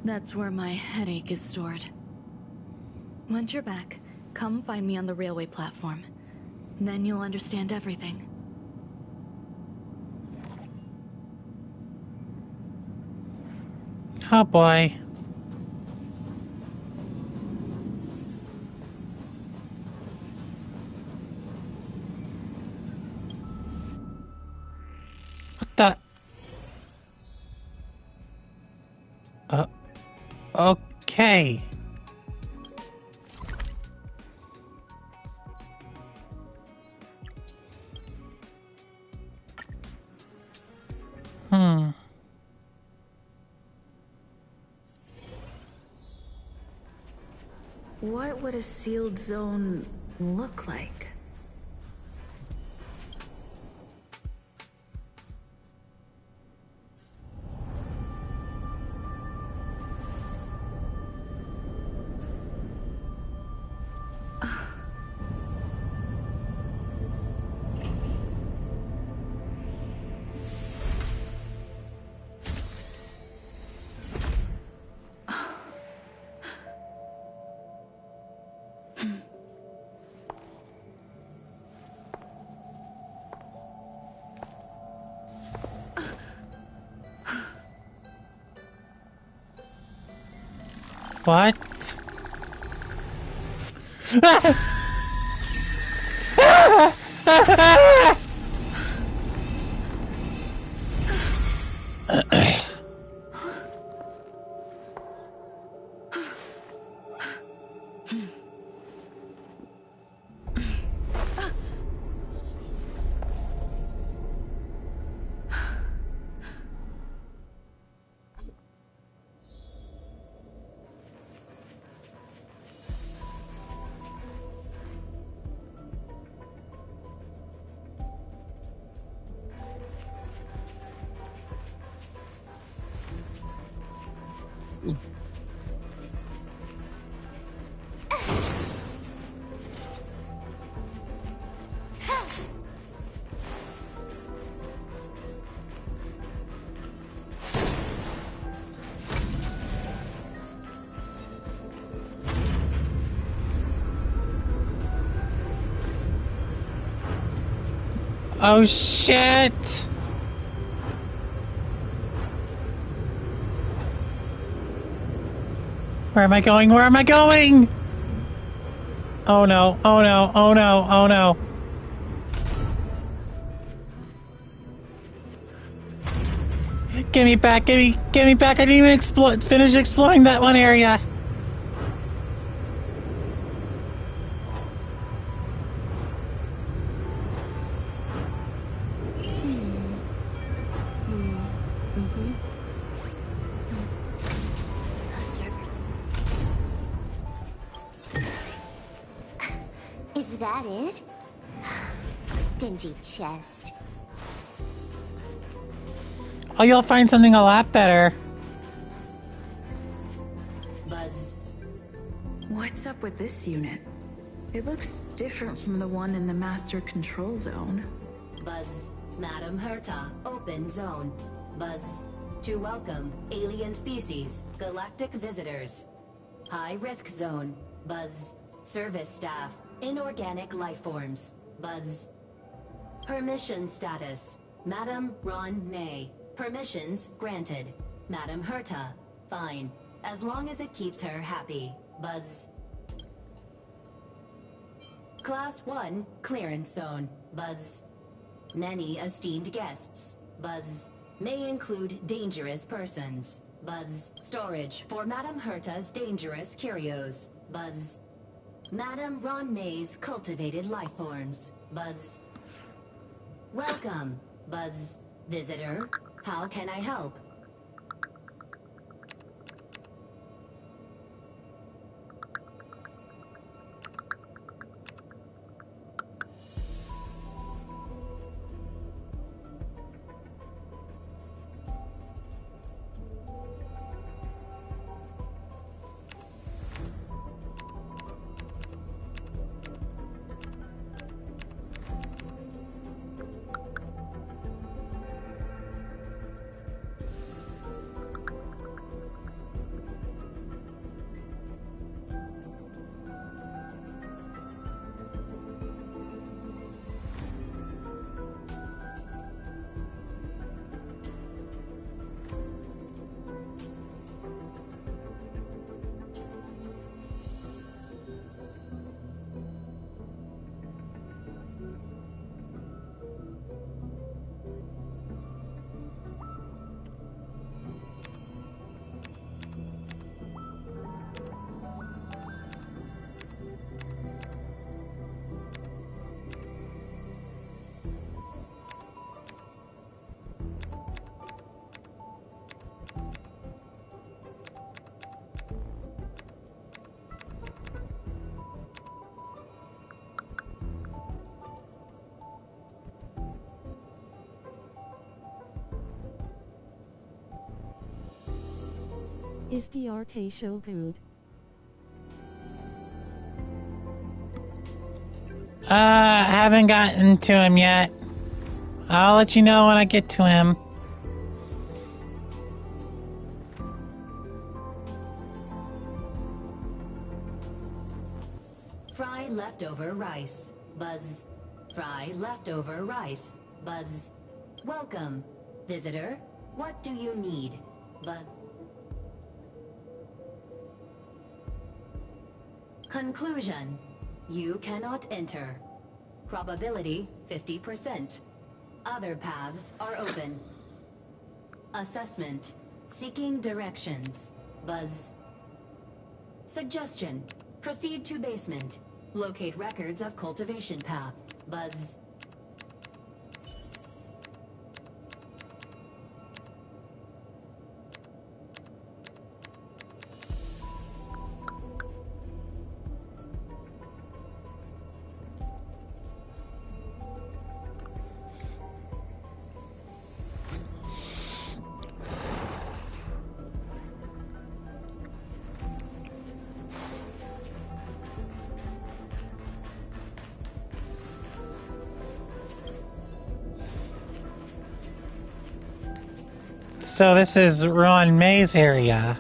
[SPEAKER 6] That's where my headache is stored. Once you're back, come find me on the railway platform. Then you'll understand everything.
[SPEAKER 1] Oh boy. What the? Okay.
[SPEAKER 2] What would a sealed zone look like?
[SPEAKER 1] What? Oh shit! Where am I going? Where am I going? Oh no, oh no, oh no, oh no. Give me back, give me back. I didn't even finish exploring that one area.
[SPEAKER 3] Is that it? Stingy chest.
[SPEAKER 1] Oh, you'll find something a lot better.
[SPEAKER 2] Buzz. What's up with this unit? It looks different from the one in the master control zone.
[SPEAKER 13] Buzz. Madam Herta, open zone. Buzz. To welcome alien species, galactic visitors. High risk zone. Buzz. Service staff, inorganic life forms. Buzz. Permission status. Madam Ron May. Permissions granted. Madam Herta. Fine. As long as it keeps her happy. Buzz. Class 1 clearance zone. Buzz. Many esteemed guests. Buzz. May include dangerous persons. Buzz. Storage for Madam Herta's dangerous curios. Buzz. Madam Ron May's cultivated life forms. Buzz. Welcome. Buzz. Visitor. How can I help?
[SPEAKER 10] Is the art so good?
[SPEAKER 1] Haven't gotten to him yet. I'll let you know when I get to him.
[SPEAKER 13] Fry leftover rice. Buzz. Fry leftover rice. Buzz. Welcome. Visitor. What do you need? Buzz. Conclusion. You cannot enter. Probability 50%. Other paths are open. Assessment. Seeking directions. Buzz. Suggestion. Proceed to basement. Locate records of cultivation path. Buzz.
[SPEAKER 1] So this is Ron May's area.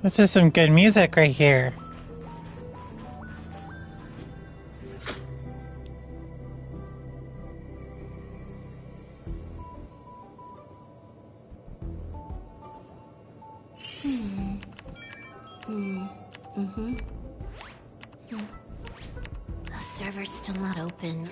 [SPEAKER 1] This is some good music right here.
[SPEAKER 3] The server's still not open.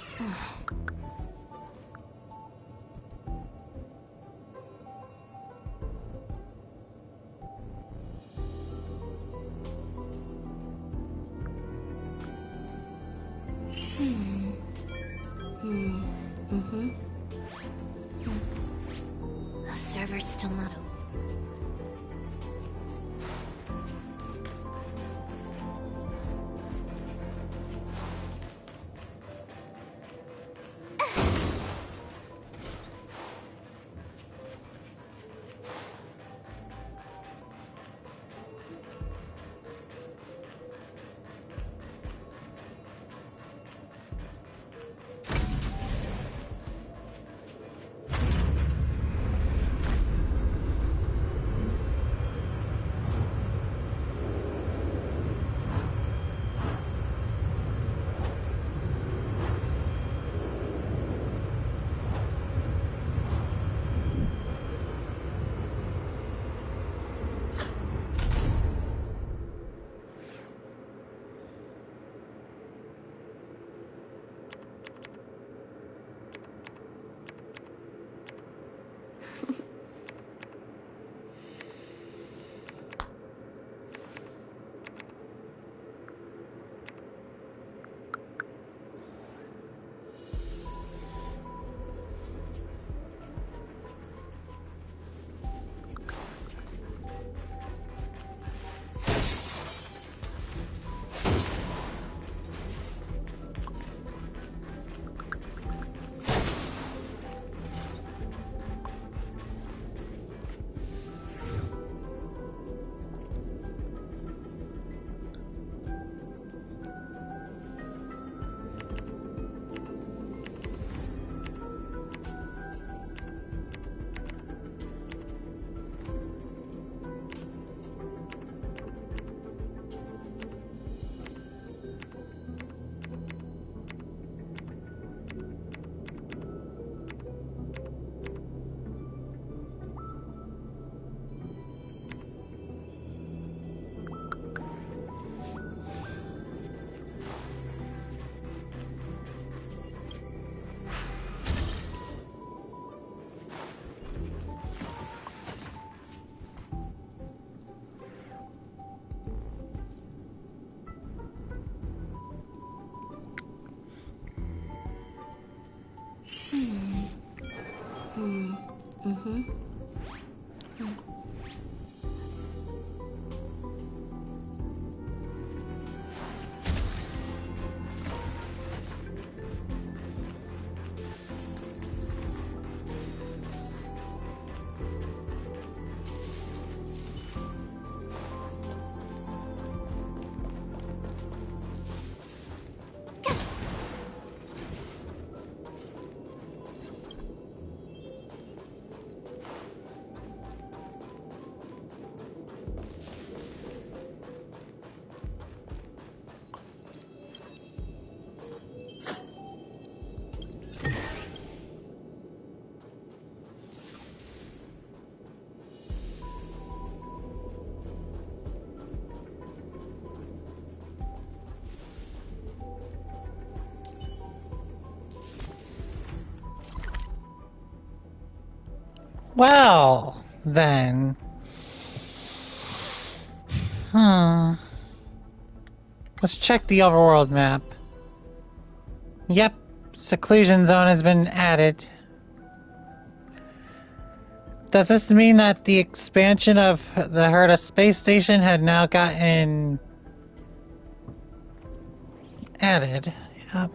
[SPEAKER 3] The server's still not open.
[SPEAKER 1] Well, then. Let's check the overworld map. Yep, seclusion zone has been added. Does this mean that the expansion of the Herta space station had now gotten added? Yep.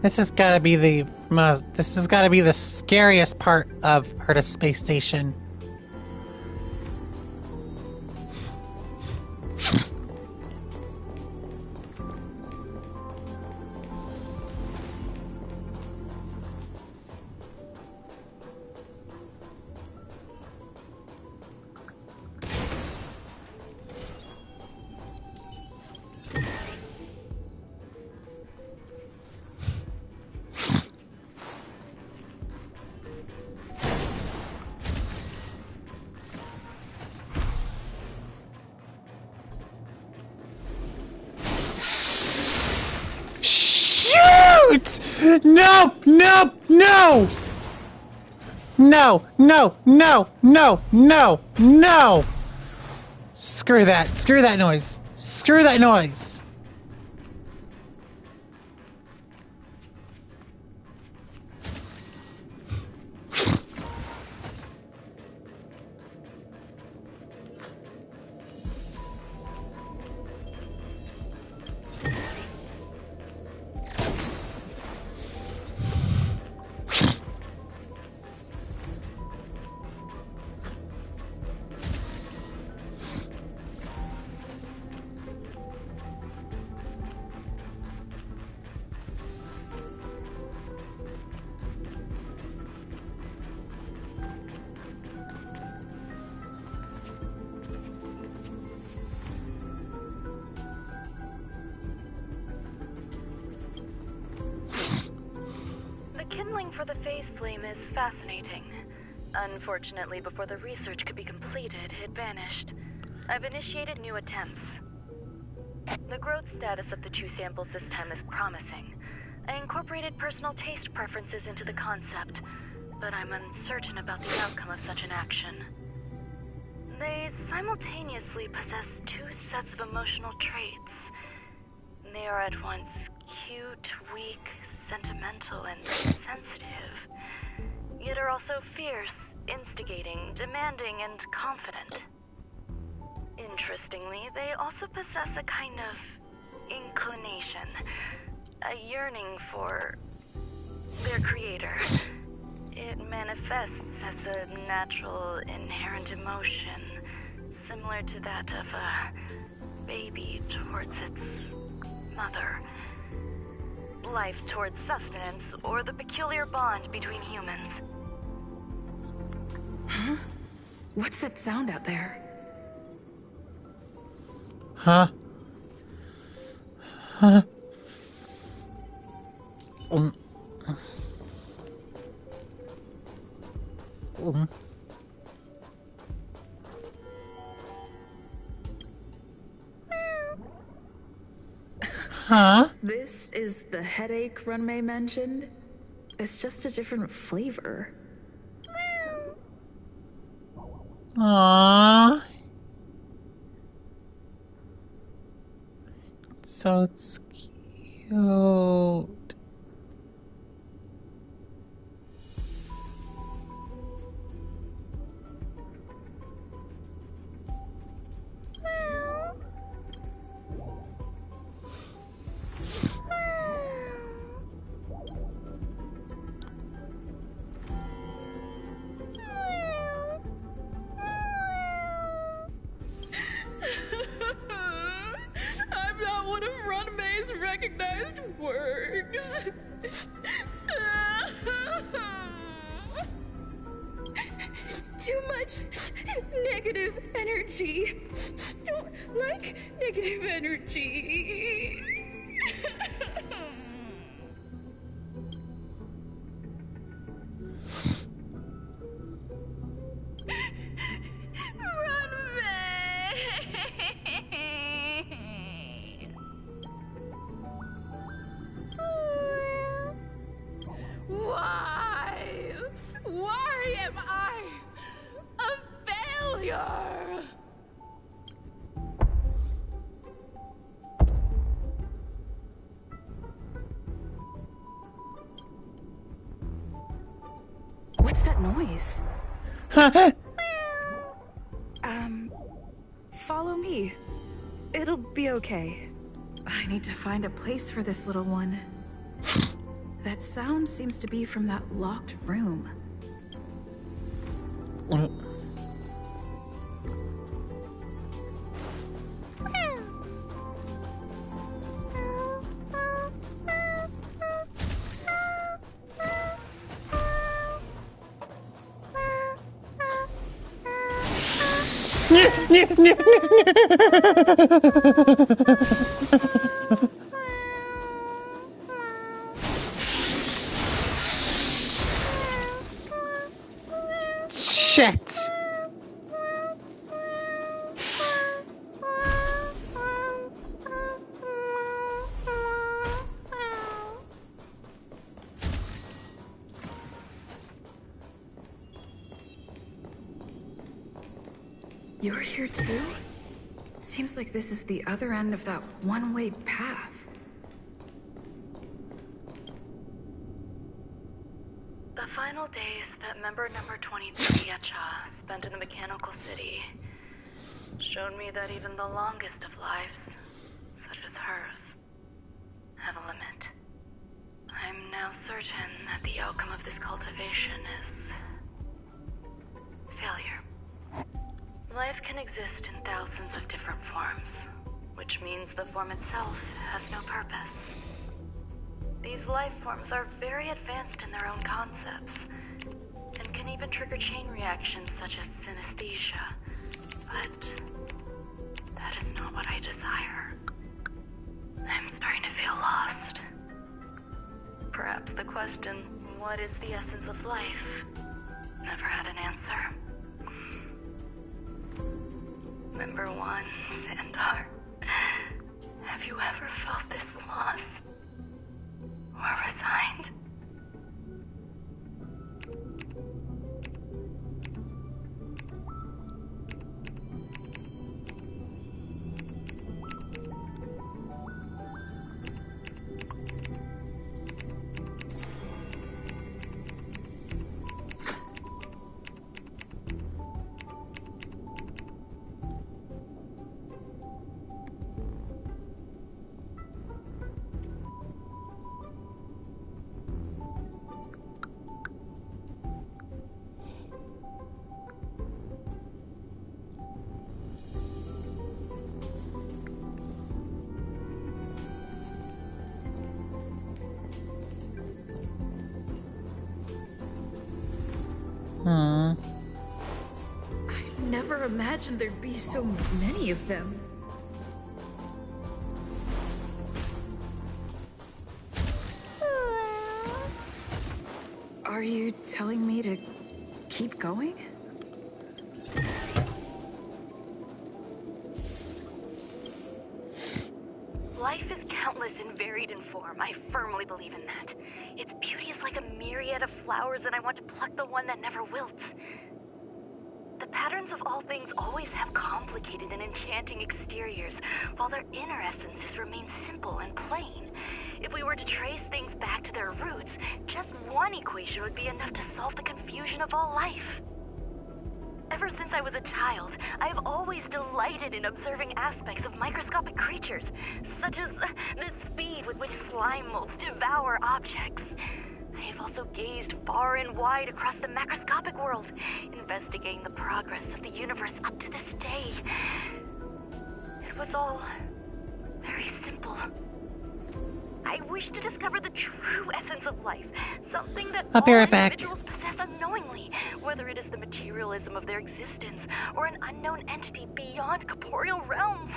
[SPEAKER 1] This has got to be the most. This has got to be the scariest part of Herta space station. No! No! No! No! No! No! No! No! No! Screw that! Screw that noise! Screw that noise!
[SPEAKER 14] For the phase flame is fascinating. Unfortunately, before the research could be completed, it vanished. I've initiated new attempts. The growth status of the two samples this time is promising. I incorporated personal taste preferences into the concept, but I'm uncertain about the outcome of such an action. They simultaneously possess two sets of emotional traits. They are at once cute, weak, sentimental, and sensitive, yet are also fierce, instigating, demanding, and confident. Interestingly, they also possess a kind of inclination, a yearning for their creator. It manifests as a natural, inherent emotion, similar to that of a baby towards its mother. life towards sustenance or the peculiar bond between humans.
[SPEAKER 2] Huh? What's that sound out there?
[SPEAKER 1] Huh? Huh? Um. Huh?
[SPEAKER 2] This is the headache Runmei mentioned? It's just a different flavor.
[SPEAKER 1] Aww. So it's cute.
[SPEAKER 2] I'm not one of Runmei's recognized works. Too much negative energy. Don't like negative energy. Why? Why am I a failure? What's that noise? Follow me. It'll be okay. I need to find a place for this little one. That sound seems to be from that locked room.
[SPEAKER 1] Shit!
[SPEAKER 2] You're here too? Seems like this is the other end of that one-way path.
[SPEAKER 14] The final days that member number 23 Yacha spent in the mechanical city showed me that even the longest of lives, such as hers, have a limit. I'm now certain that the outcome of this cultivation is failure. Life can exist in thousands of different forms, which means the form itself has no purpose. These life forms are very advanced in their own concepts, and can even trigger chain reactions such as synesthesia, but that is not what I desire. I'm starting to feel lost. Perhaps the question, what is the essence of life, never had an answer. Member 1, Sandar, have you ever felt this loss? Or resigned?
[SPEAKER 2] never imagined there'd be so many of them. Are you telling me to keep going?
[SPEAKER 14] Life is countless and varied in form. I firmly believe in that. Its beauty is like a myriad of flowers, and I want to pluck the one that never wilts. The patterns of all things always have complicated and enchanting exteriors, while their inner essences remain simple and plain. If we were to trace things back to their roots, just one equation would be enough to solve the confusion of all life. Ever since I was a child, I have always delighted in observing aspects of microscopic creatures, such as the speed with which slime molds devour objects. I have also gazed far and wide across the macroscopic world, investigating the progress of the universe up to this day. It was all very simple. I wish to discover the true essence of life, something that
[SPEAKER 1] I'll be
[SPEAKER 14] all
[SPEAKER 1] right back.
[SPEAKER 14] individuals possess unknowingly, whether it is the materialism of their existence or an unknown entity beyond corporeal realms.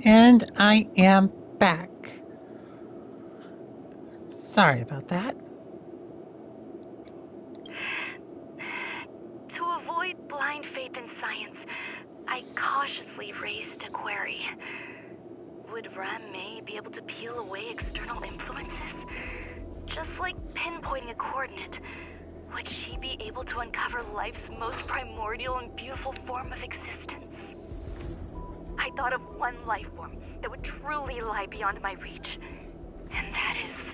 [SPEAKER 1] And I am back. Sorry about that.
[SPEAKER 14] To avoid blind faith in science, I cautiously raised a query. Would Ran-Mei be able to peel away external influences? Just like pinpointing a coordinate, would she be able to uncover life's most primordial and beautiful form of existence? I thought of one life form that would truly lie beyond my reach, and that is...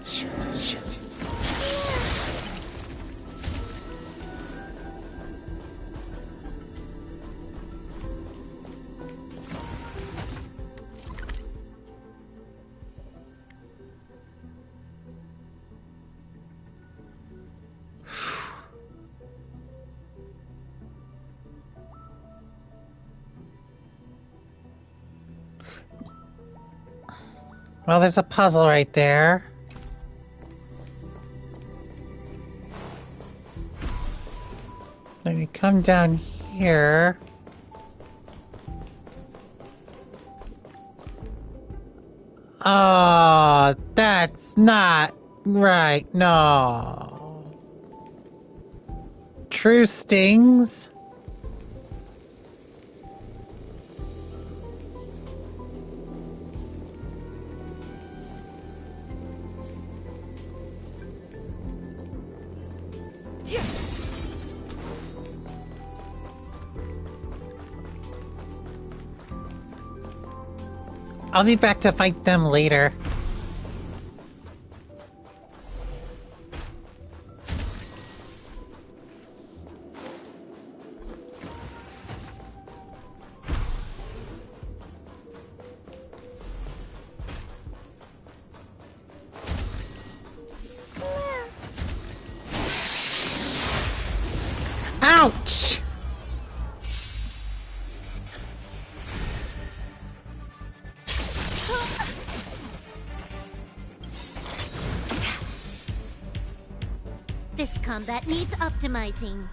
[SPEAKER 1] Shit. Well, there's a puzzle right there. Let me come down here. Oh, that's not right. No. True stings? I'll be back to fight them later. Ouch!
[SPEAKER 15] This combat needs optimizing.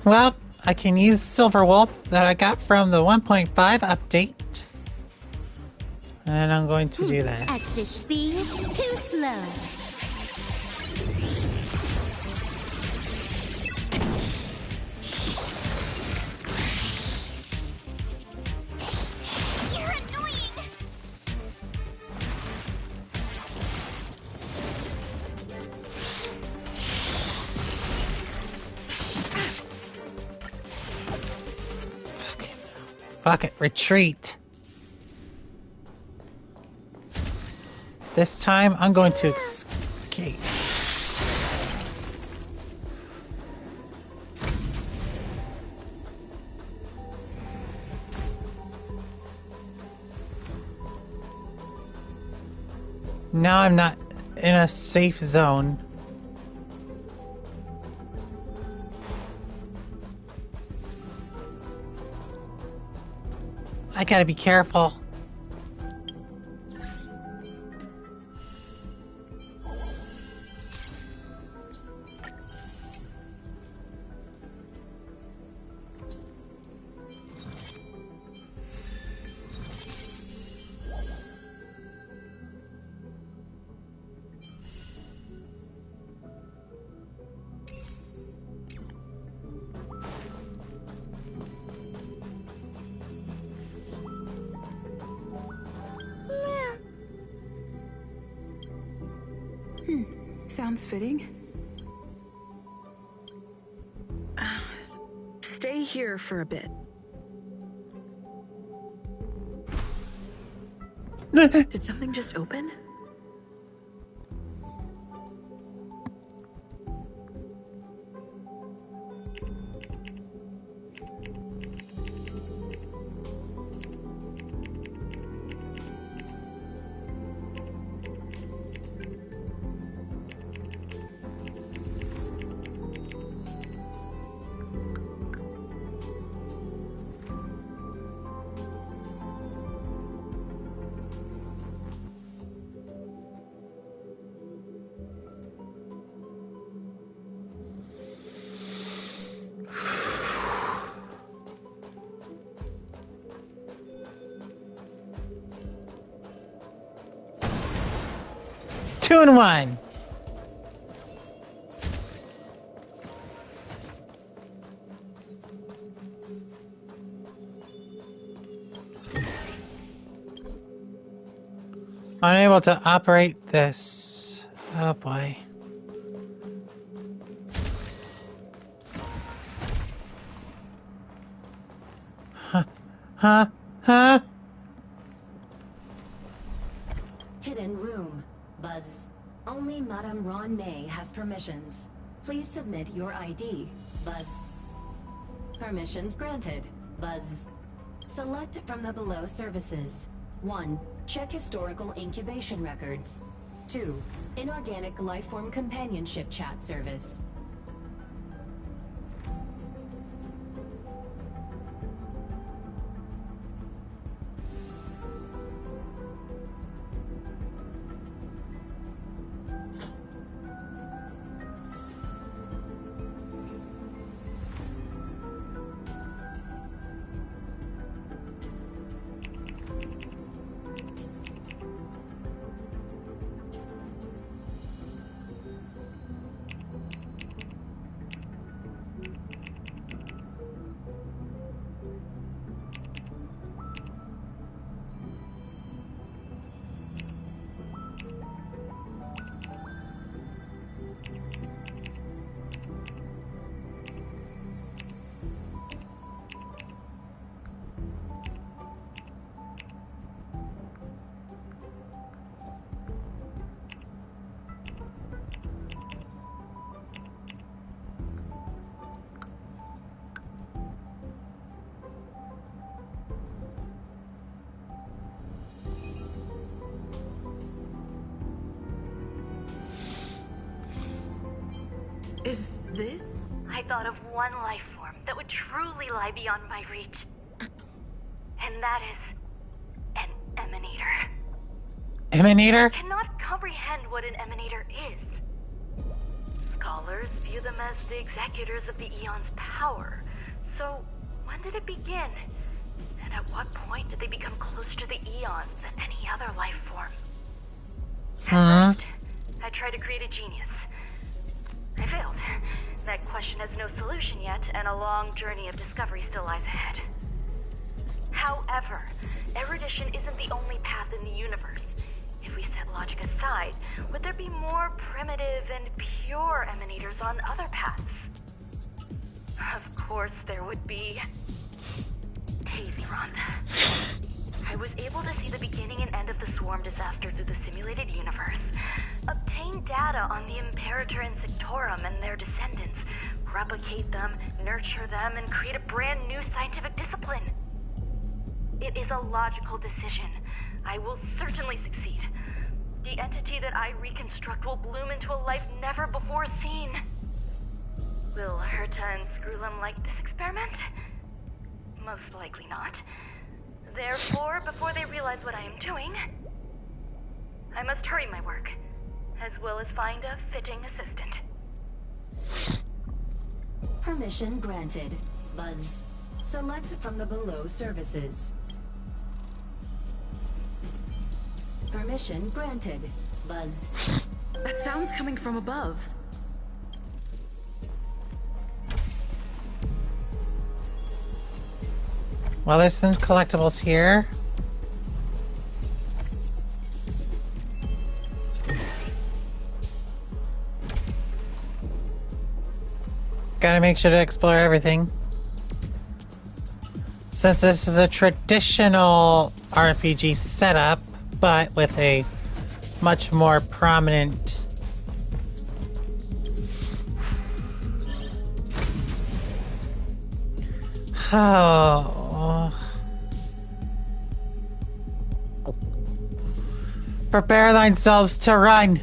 [SPEAKER 1] Well, I can use Silver Wolf that I got from the 1.5 update. And I'm going to do that.
[SPEAKER 15] At this speed, too slow.
[SPEAKER 4] You're annoying!
[SPEAKER 1] Fuck it, retreat. This time I'm going to escape. Now I'm not in a safe zone. I gotta be careful.
[SPEAKER 2] Sounds fitting. Stay here for a bit. Did something just open? Two and one. Unable to operate this. Oh boy. Huh?
[SPEAKER 13] Hidden room. Buzz. Only Madame Ron May has permissions. Please submit your ID. Buzz. Permissions granted. Buzz. Select from the below services. 1. Check historical incubation records. 2. Inorganic lifeform companionship chat service.
[SPEAKER 2] Is this?
[SPEAKER 14] I thought of one life form that would truly lie beyond my reach. And that is an emanator.
[SPEAKER 1] Emanator?
[SPEAKER 14] I cannot comprehend what an emanator is. Scholars view them as the executors of the Eon's power. So, when did it begin? And at what point did they become closer to the Eons than any other life form? At first, I tried to create a genius. I failed. That question has no solution yet, and a long journey of discovery still lies ahead. However, erudition isn't the only path in the universe. If we set logic aside, would there be more primitive and pure emanators on other paths? Of course there would be. Hazy-Rond. I was able to see the beginning and end of the swarm disaster through the simulated universe, obtain data on the Imperator and Sectorum and their descendants, replicate them, nurture them, and create a brand new scientific discipline. It is a logical decision. I will certainly succeed. The entity that I reconstruct will bloom into a life never before seen. Will Herta and Screwlum like this experiment? Most likely not. Therefore, before they realize what I am doing, I must hurry my work, as well as find a fitting assistant.
[SPEAKER 13] Permission granted. Buzz. Select from the below services. Permission granted. Buzz.
[SPEAKER 2] That sound's coming from above.
[SPEAKER 1] Well, there's some collectibles here. Gotta make sure to explore everything. Since this is a traditional RPG setup, but with a much more prominent Prepare thyself to run.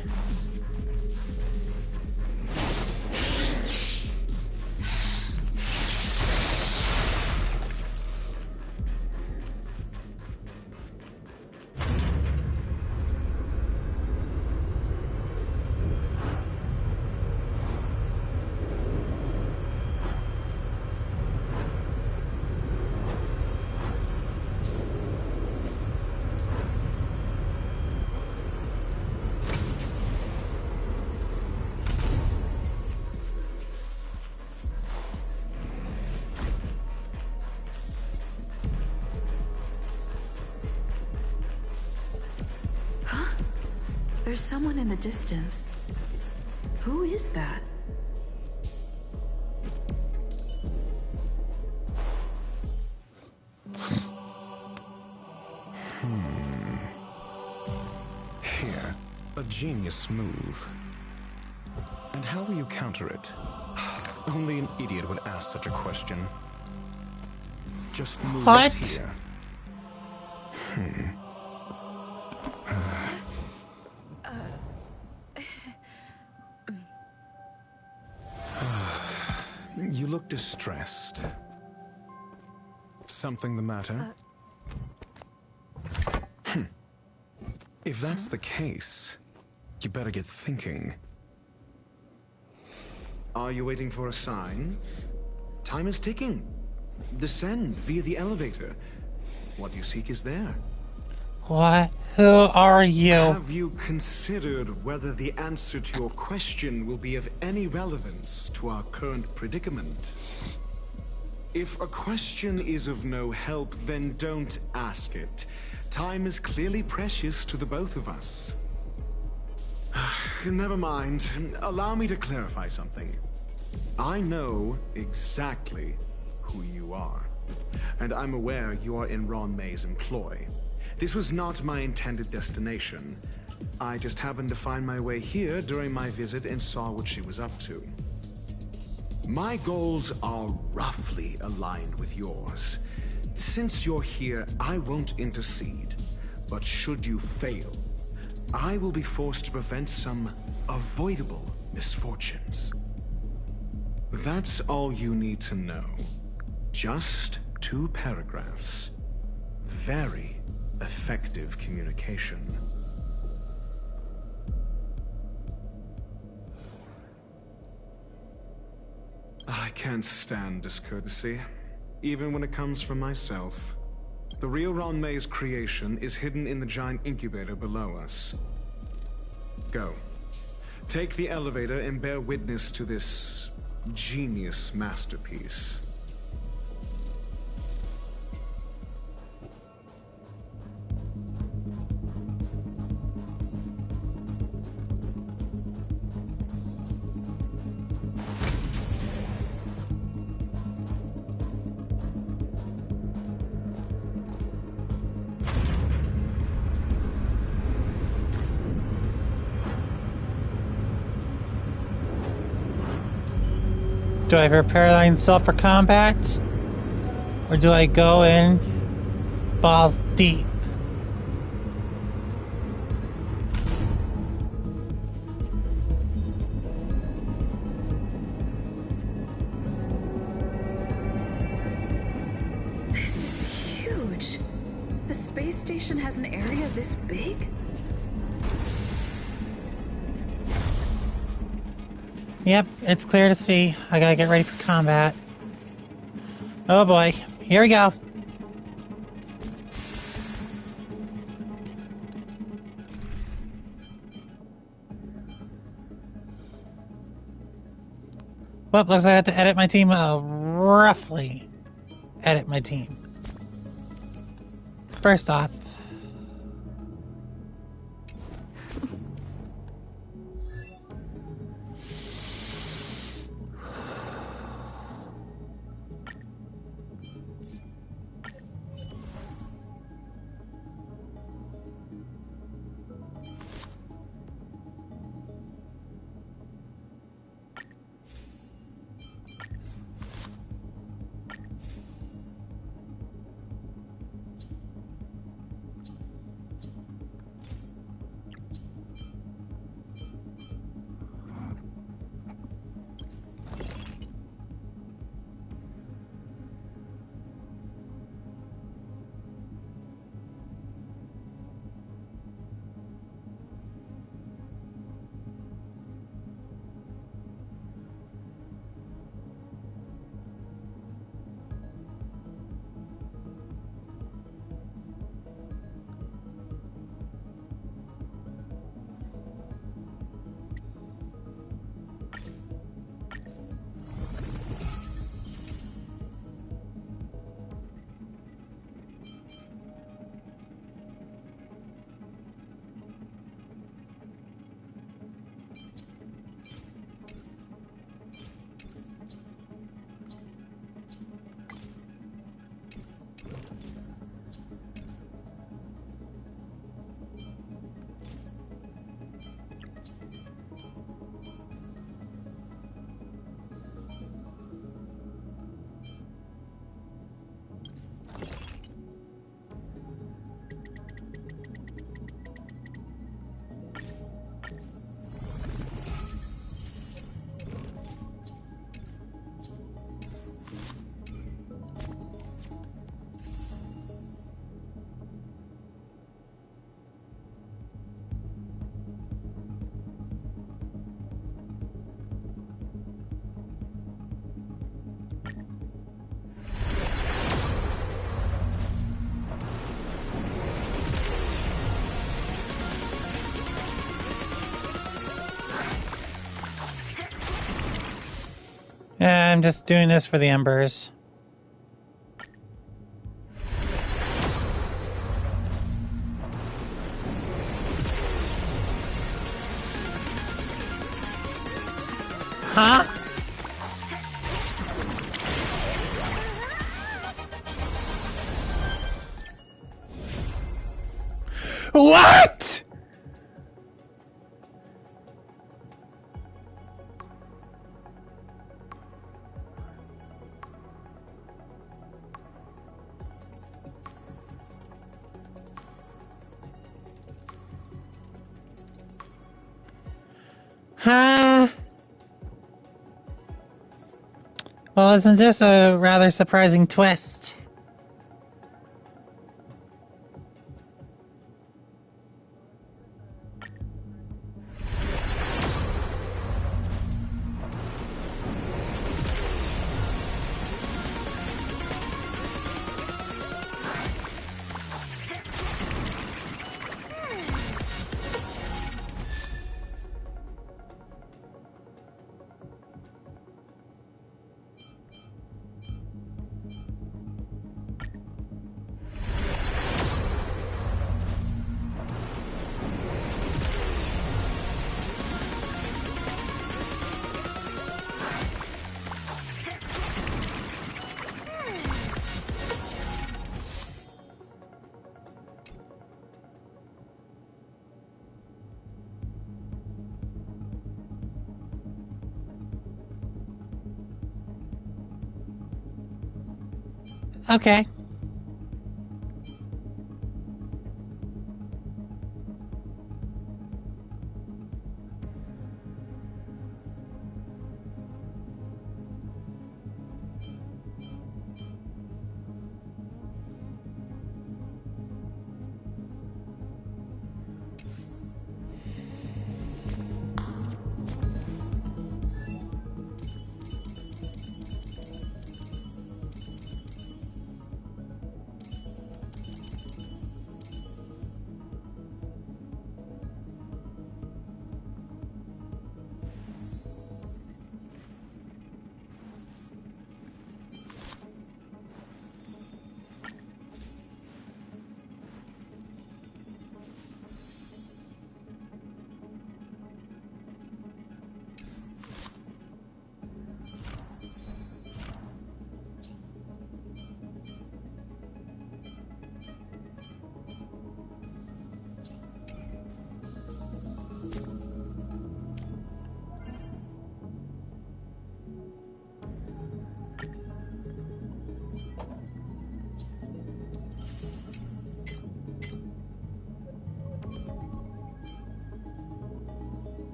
[SPEAKER 2] There's someone in the distance. Who is that?
[SPEAKER 16] Here, a genius move. And how will you counter it? Only an idiot would ask such a question. Just move
[SPEAKER 1] What?
[SPEAKER 16] us here. You look distressed. Something the matter? If that's the case, you better get thinking. Are you waiting for a sign? Time is ticking. Descend via the elevator. What you seek is there.
[SPEAKER 1] What? Who are you?
[SPEAKER 16] Have you considered whether the answer to your question will be of any relevance to our current predicament? If a question is of no help, then don't ask it. Time is clearly precious to the both of us. Never mind. Allow me to clarify something. I know exactly who you are, and I'm aware you are in Ron May's employ. This was not my intended destination. I just happened to find my way here during my visit and saw what she was up to. My goals are roughly aligned with yours. Since you're here, I won't intercede. But should you fail, I will be forced to prevent some avoidable misfortunes. That's all you need to know. Just 2 paragraphs. Very effective communication. I can't stand discourtesy, even when it comes from myself. The real Ron May's creation is hidden in the giant incubator below us. Go. Take the elevator and bear witness to this genius masterpiece.
[SPEAKER 1] Do I prepare myself for combat? Or do I go in balls deep?
[SPEAKER 2] This is huge. The space station has an area this big?
[SPEAKER 1] Yep, it's clear to see. I gotta get ready for combat. Oh boy, here we go. Well, looks like I have to edit my team, roughly edit my team. First off, I'm just doing this for the embers. Huh? What? Huh? Well, isn't this a rather surprising twist? Okay.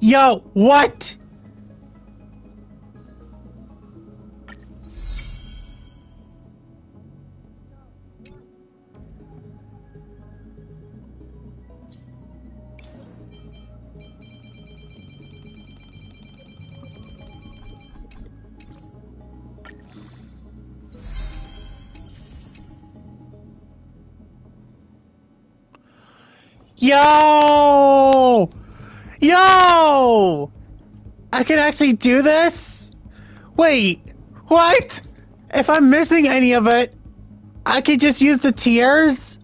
[SPEAKER 1] Yo, what? Yo! Yo! I can actually do this? Wait, what? If I'm missing any of it, I could just use the tears?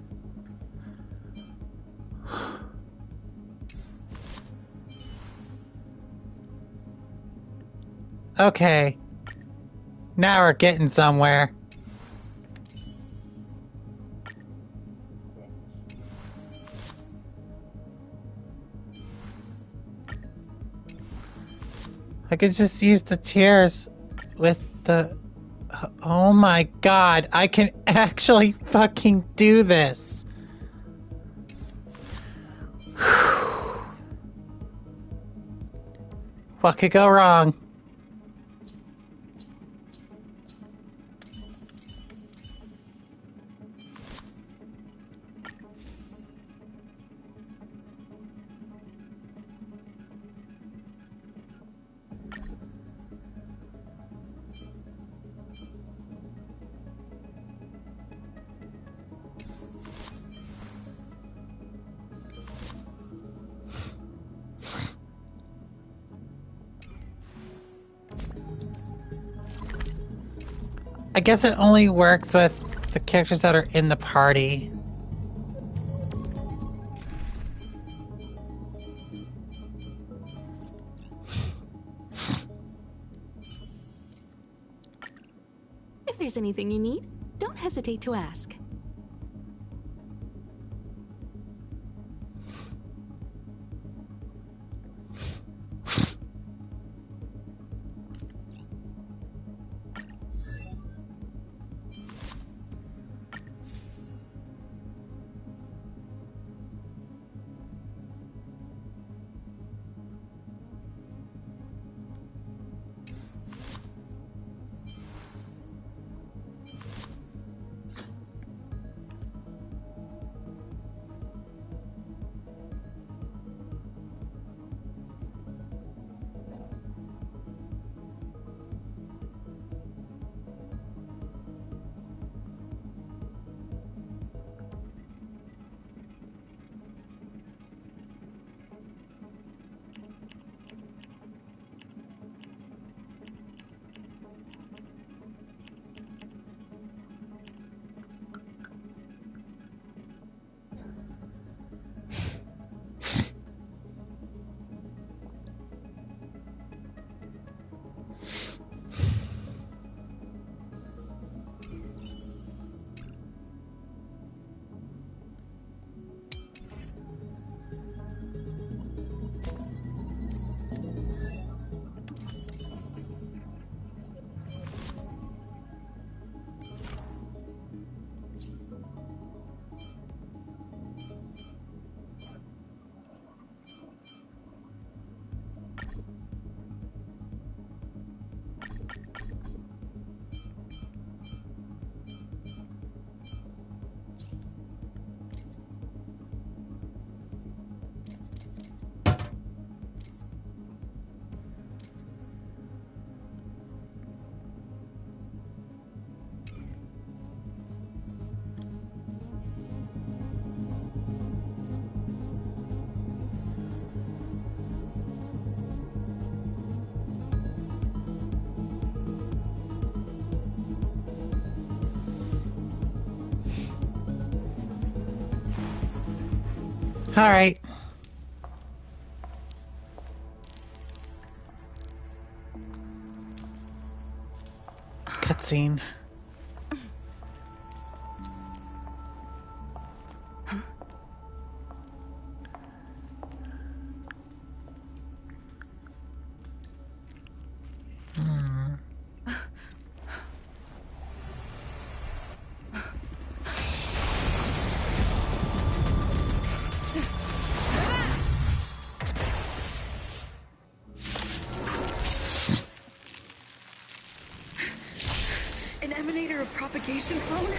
[SPEAKER 1] Okay. Now we're getting somewhere. I could just use the tears with the... Oh my god, I can actually fucking do this. What could go wrong? I guess it only works with the characters that are in the party.
[SPEAKER 9] If there's anything you need, don't hesitate to ask. Alright. Cutscene.
[SPEAKER 2] there a propagation clone?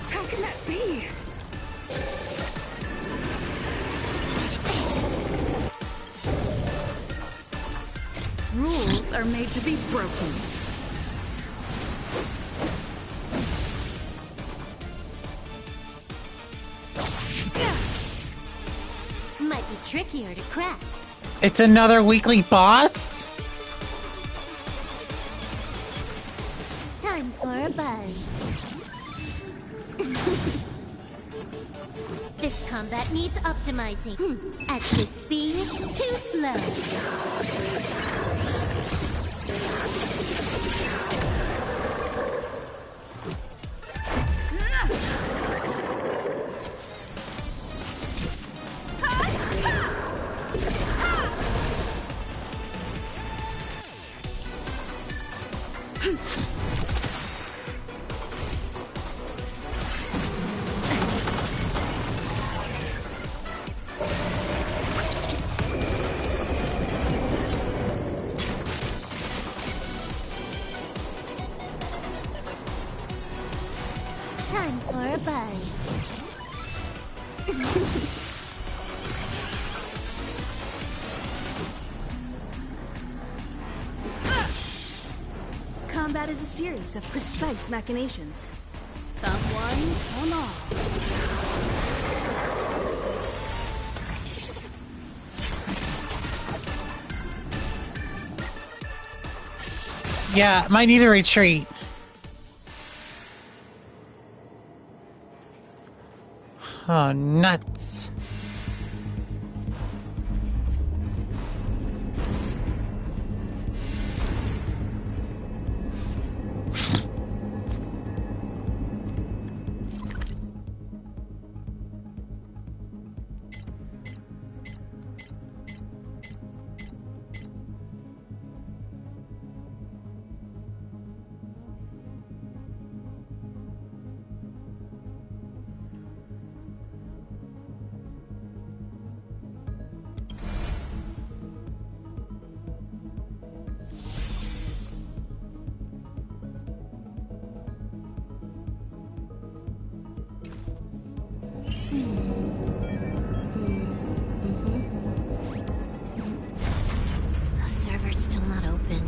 [SPEAKER 2] How can that be? Rules are made to be broken.
[SPEAKER 15] Might be trickier to crack.
[SPEAKER 1] It's another weekly boss?
[SPEAKER 15] Time for a buzz. This combat needs optimizing. At this speed, too slow. Time for a buzz.
[SPEAKER 2] Combat is a series of precise machinations. Come one, come all.
[SPEAKER 1] Yeah, might need a retreat. Oh, nuts.
[SPEAKER 15] The server's still not open.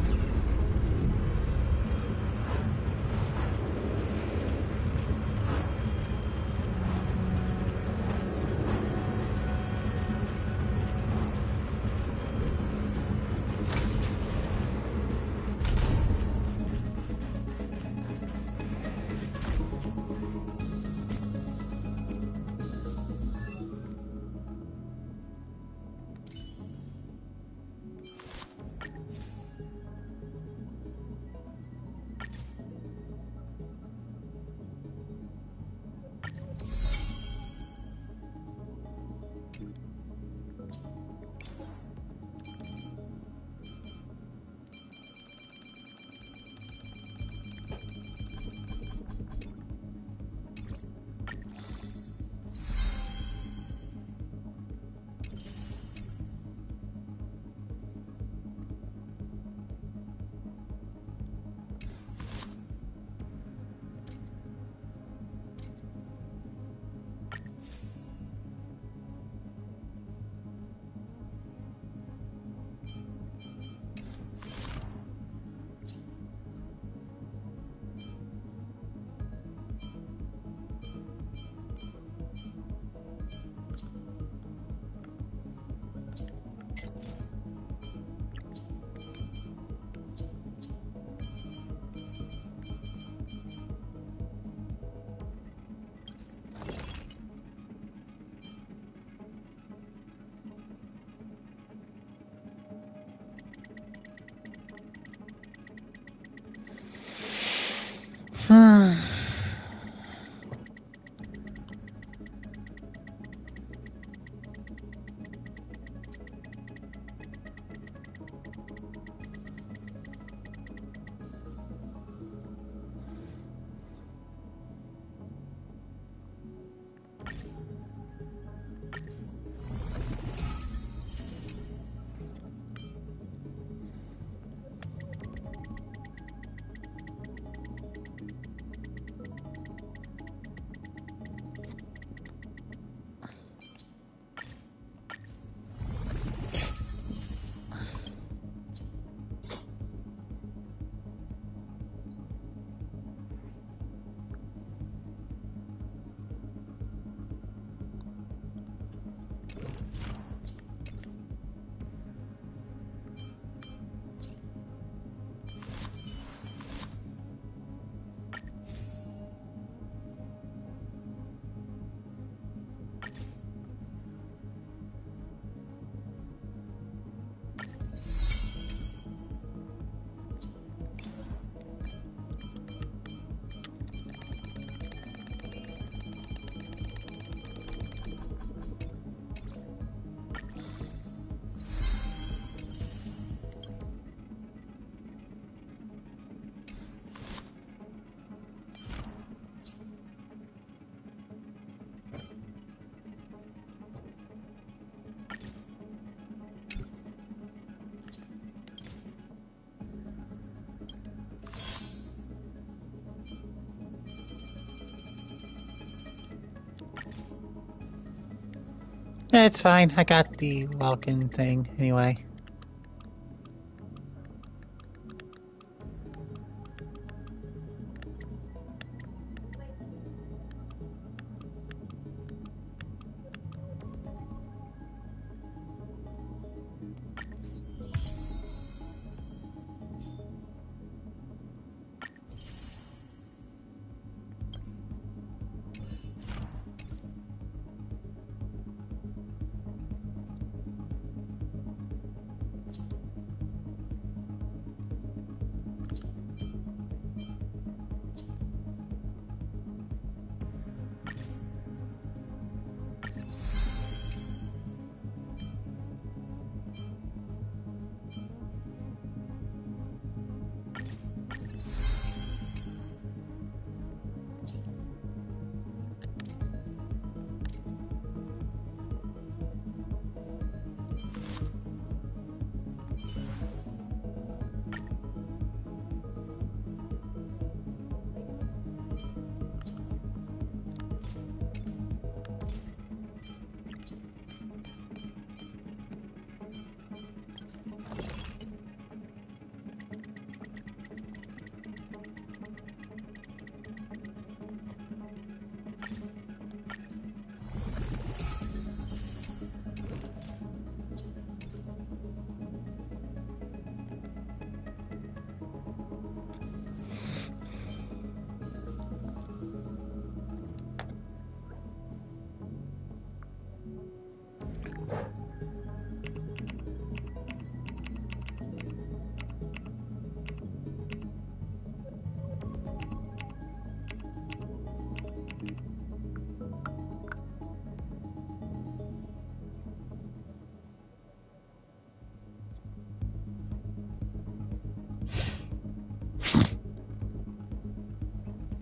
[SPEAKER 1] It's fine. I got the Welkin thing anyway.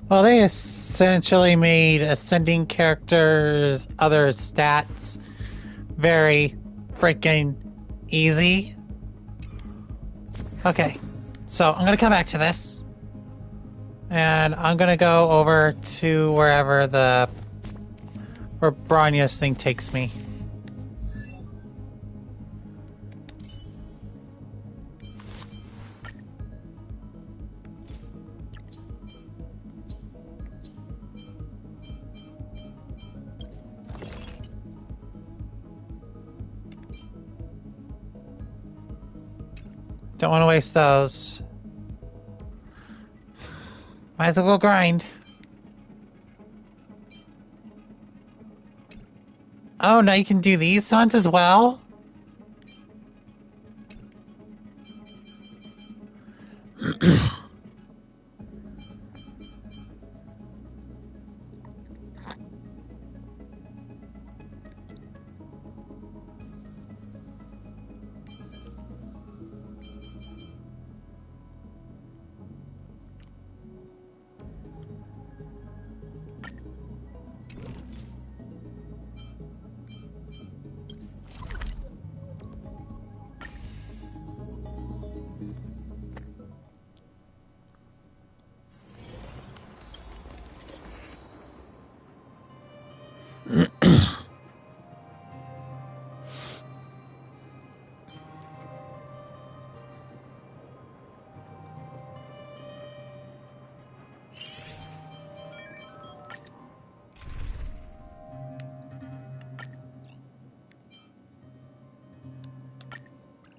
[SPEAKER 1] Well, they essentially made ascending characters' other stats very freaking easy. Okay, so I'm gonna come back to this. And I'm gonna go over to where Bronya's thing takes me. Don't want to waste those. Might as well grind. Oh, now you can do these ones as well?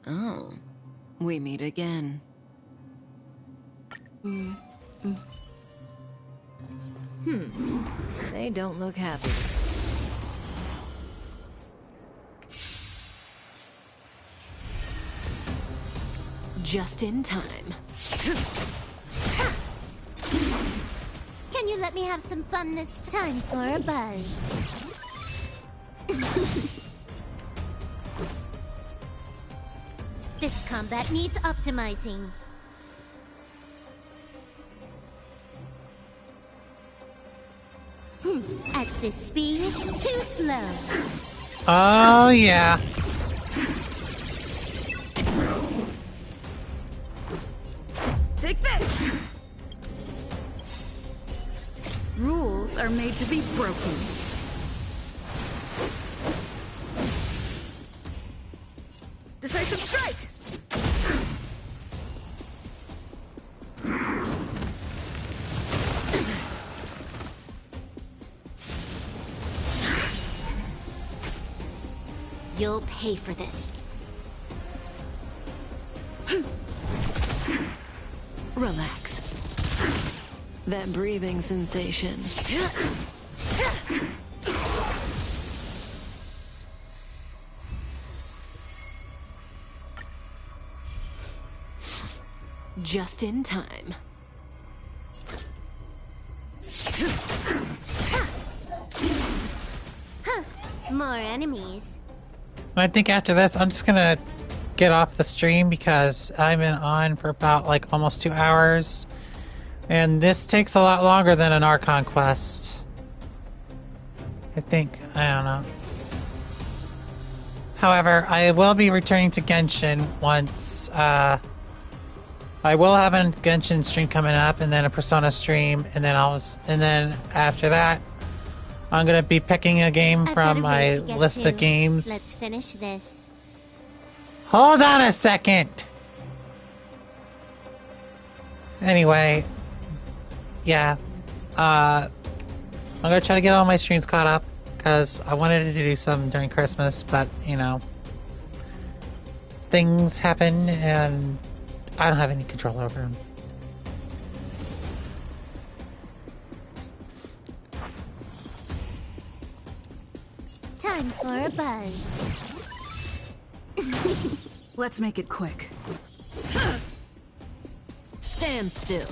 [SPEAKER 9] Oh, we meet again. They don't look happy. Just in time.
[SPEAKER 15] Can you let me have some fun this time for a buzz? This combat needs optimizing. At this speed, too slow.
[SPEAKER 1] Oh, yeah.
[SPEAKER 2] Take this! Rules are made to be broken. Decisive strike!
[SPEAKER 15] You'll pay for this.
[SPEAKER 9] Relax. That breathing sensation. Just in time.
[SPEAKER 15] More enemies.
[SPEAKER 1] I think after this, I'm just gonna get off the stream because I've been on for about like almost 2 hours. And this takes a lot longer than an Archon quest. I think. I don't know. However, I will be returning to Genshin once, I will have a Genshin stream coming up, and then a Persona stream, and then after that, I'm gonna be picking a game from my list of games.
[SPEAKER 15] Let's finish this.
[SPEAKER 1] Hold on a second! Anyway, yeah, I'm gonna try to get all my streams caught up, because I wanted to do some during Christmas, but, you know, things happen, and I don't have any control over them.
[SPEAKER 15] Time for a buzz.
[SPEAKER 2] Let's make it quick.
[SPEAKER 9] Stand still.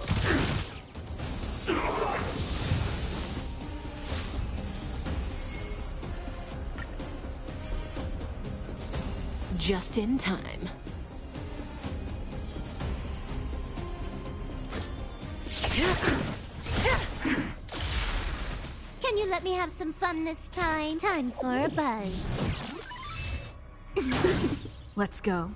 [SPEAKER 9] Just in time.
[SPEAKER 15] Can you let me have some fun this time? Time for a buzz.
[SPEAKER 2] Let's go.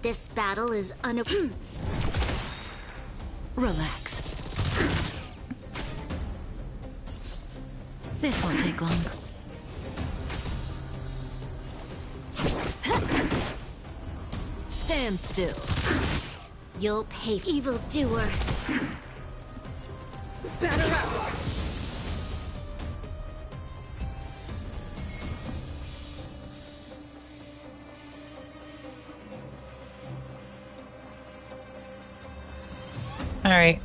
[SPEAKER 15] This battle is
[SPEAKER 9] Relax. This won't take long. Stand still.
[SPEAKER 15] You'll pay, evildoer.
[SPEAKER 2] Batter up!
[SPEAKER 1] Alright.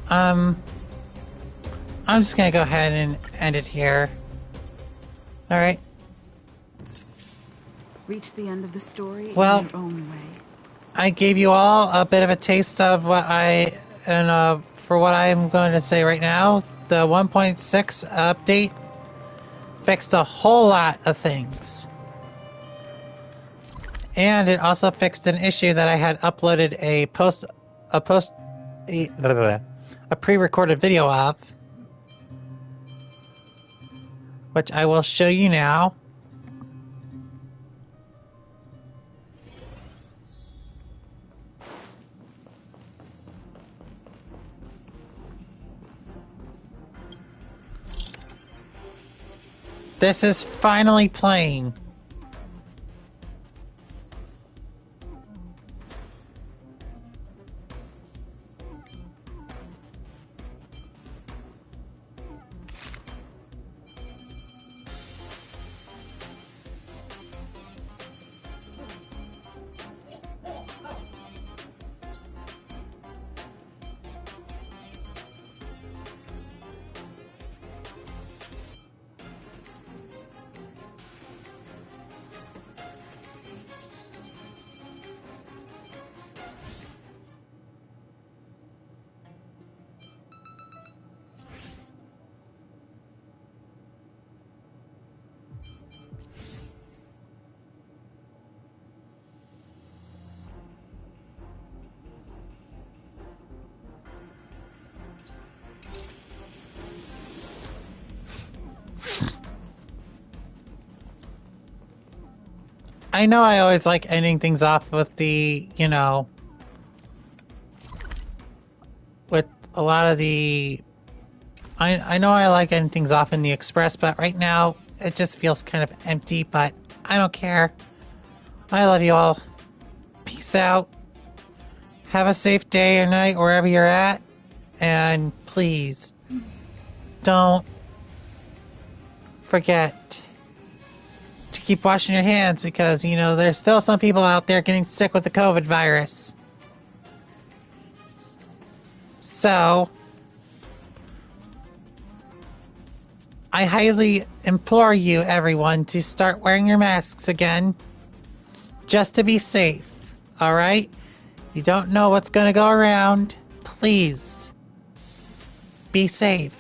[SPEAKER 1] I'm just gonna go ahead and end it here. Alright.
[SPEAKER 2] Reach the end of the story
[SPEAKER 1] Well,
[SPEAKER 2] in your own way.
[SPEAKER 1] I gave you all a bit of a taste of what for what I'm going to say right now, the 1.6 update fixed a whole lot of things. And it also fixed an issue that I had uploaded a pre-recorded video of, which I will show you now. This is finally playing. I know I always like ending things off with the, you know, a lot of the... I know I like getting things off in the express, but right now it just feels kind of empty, but I don't care. I love you all. Peace out. Have a safe day or night wherever you're at. And please, don't forget to keep washing your hands because, you know, there's still some people out there getting sick with the COVID virus. So, I highly implore you, everyone, to start wearing your masks again, just to be safe, alright? You don't know what's gonna go around. Please, be safe.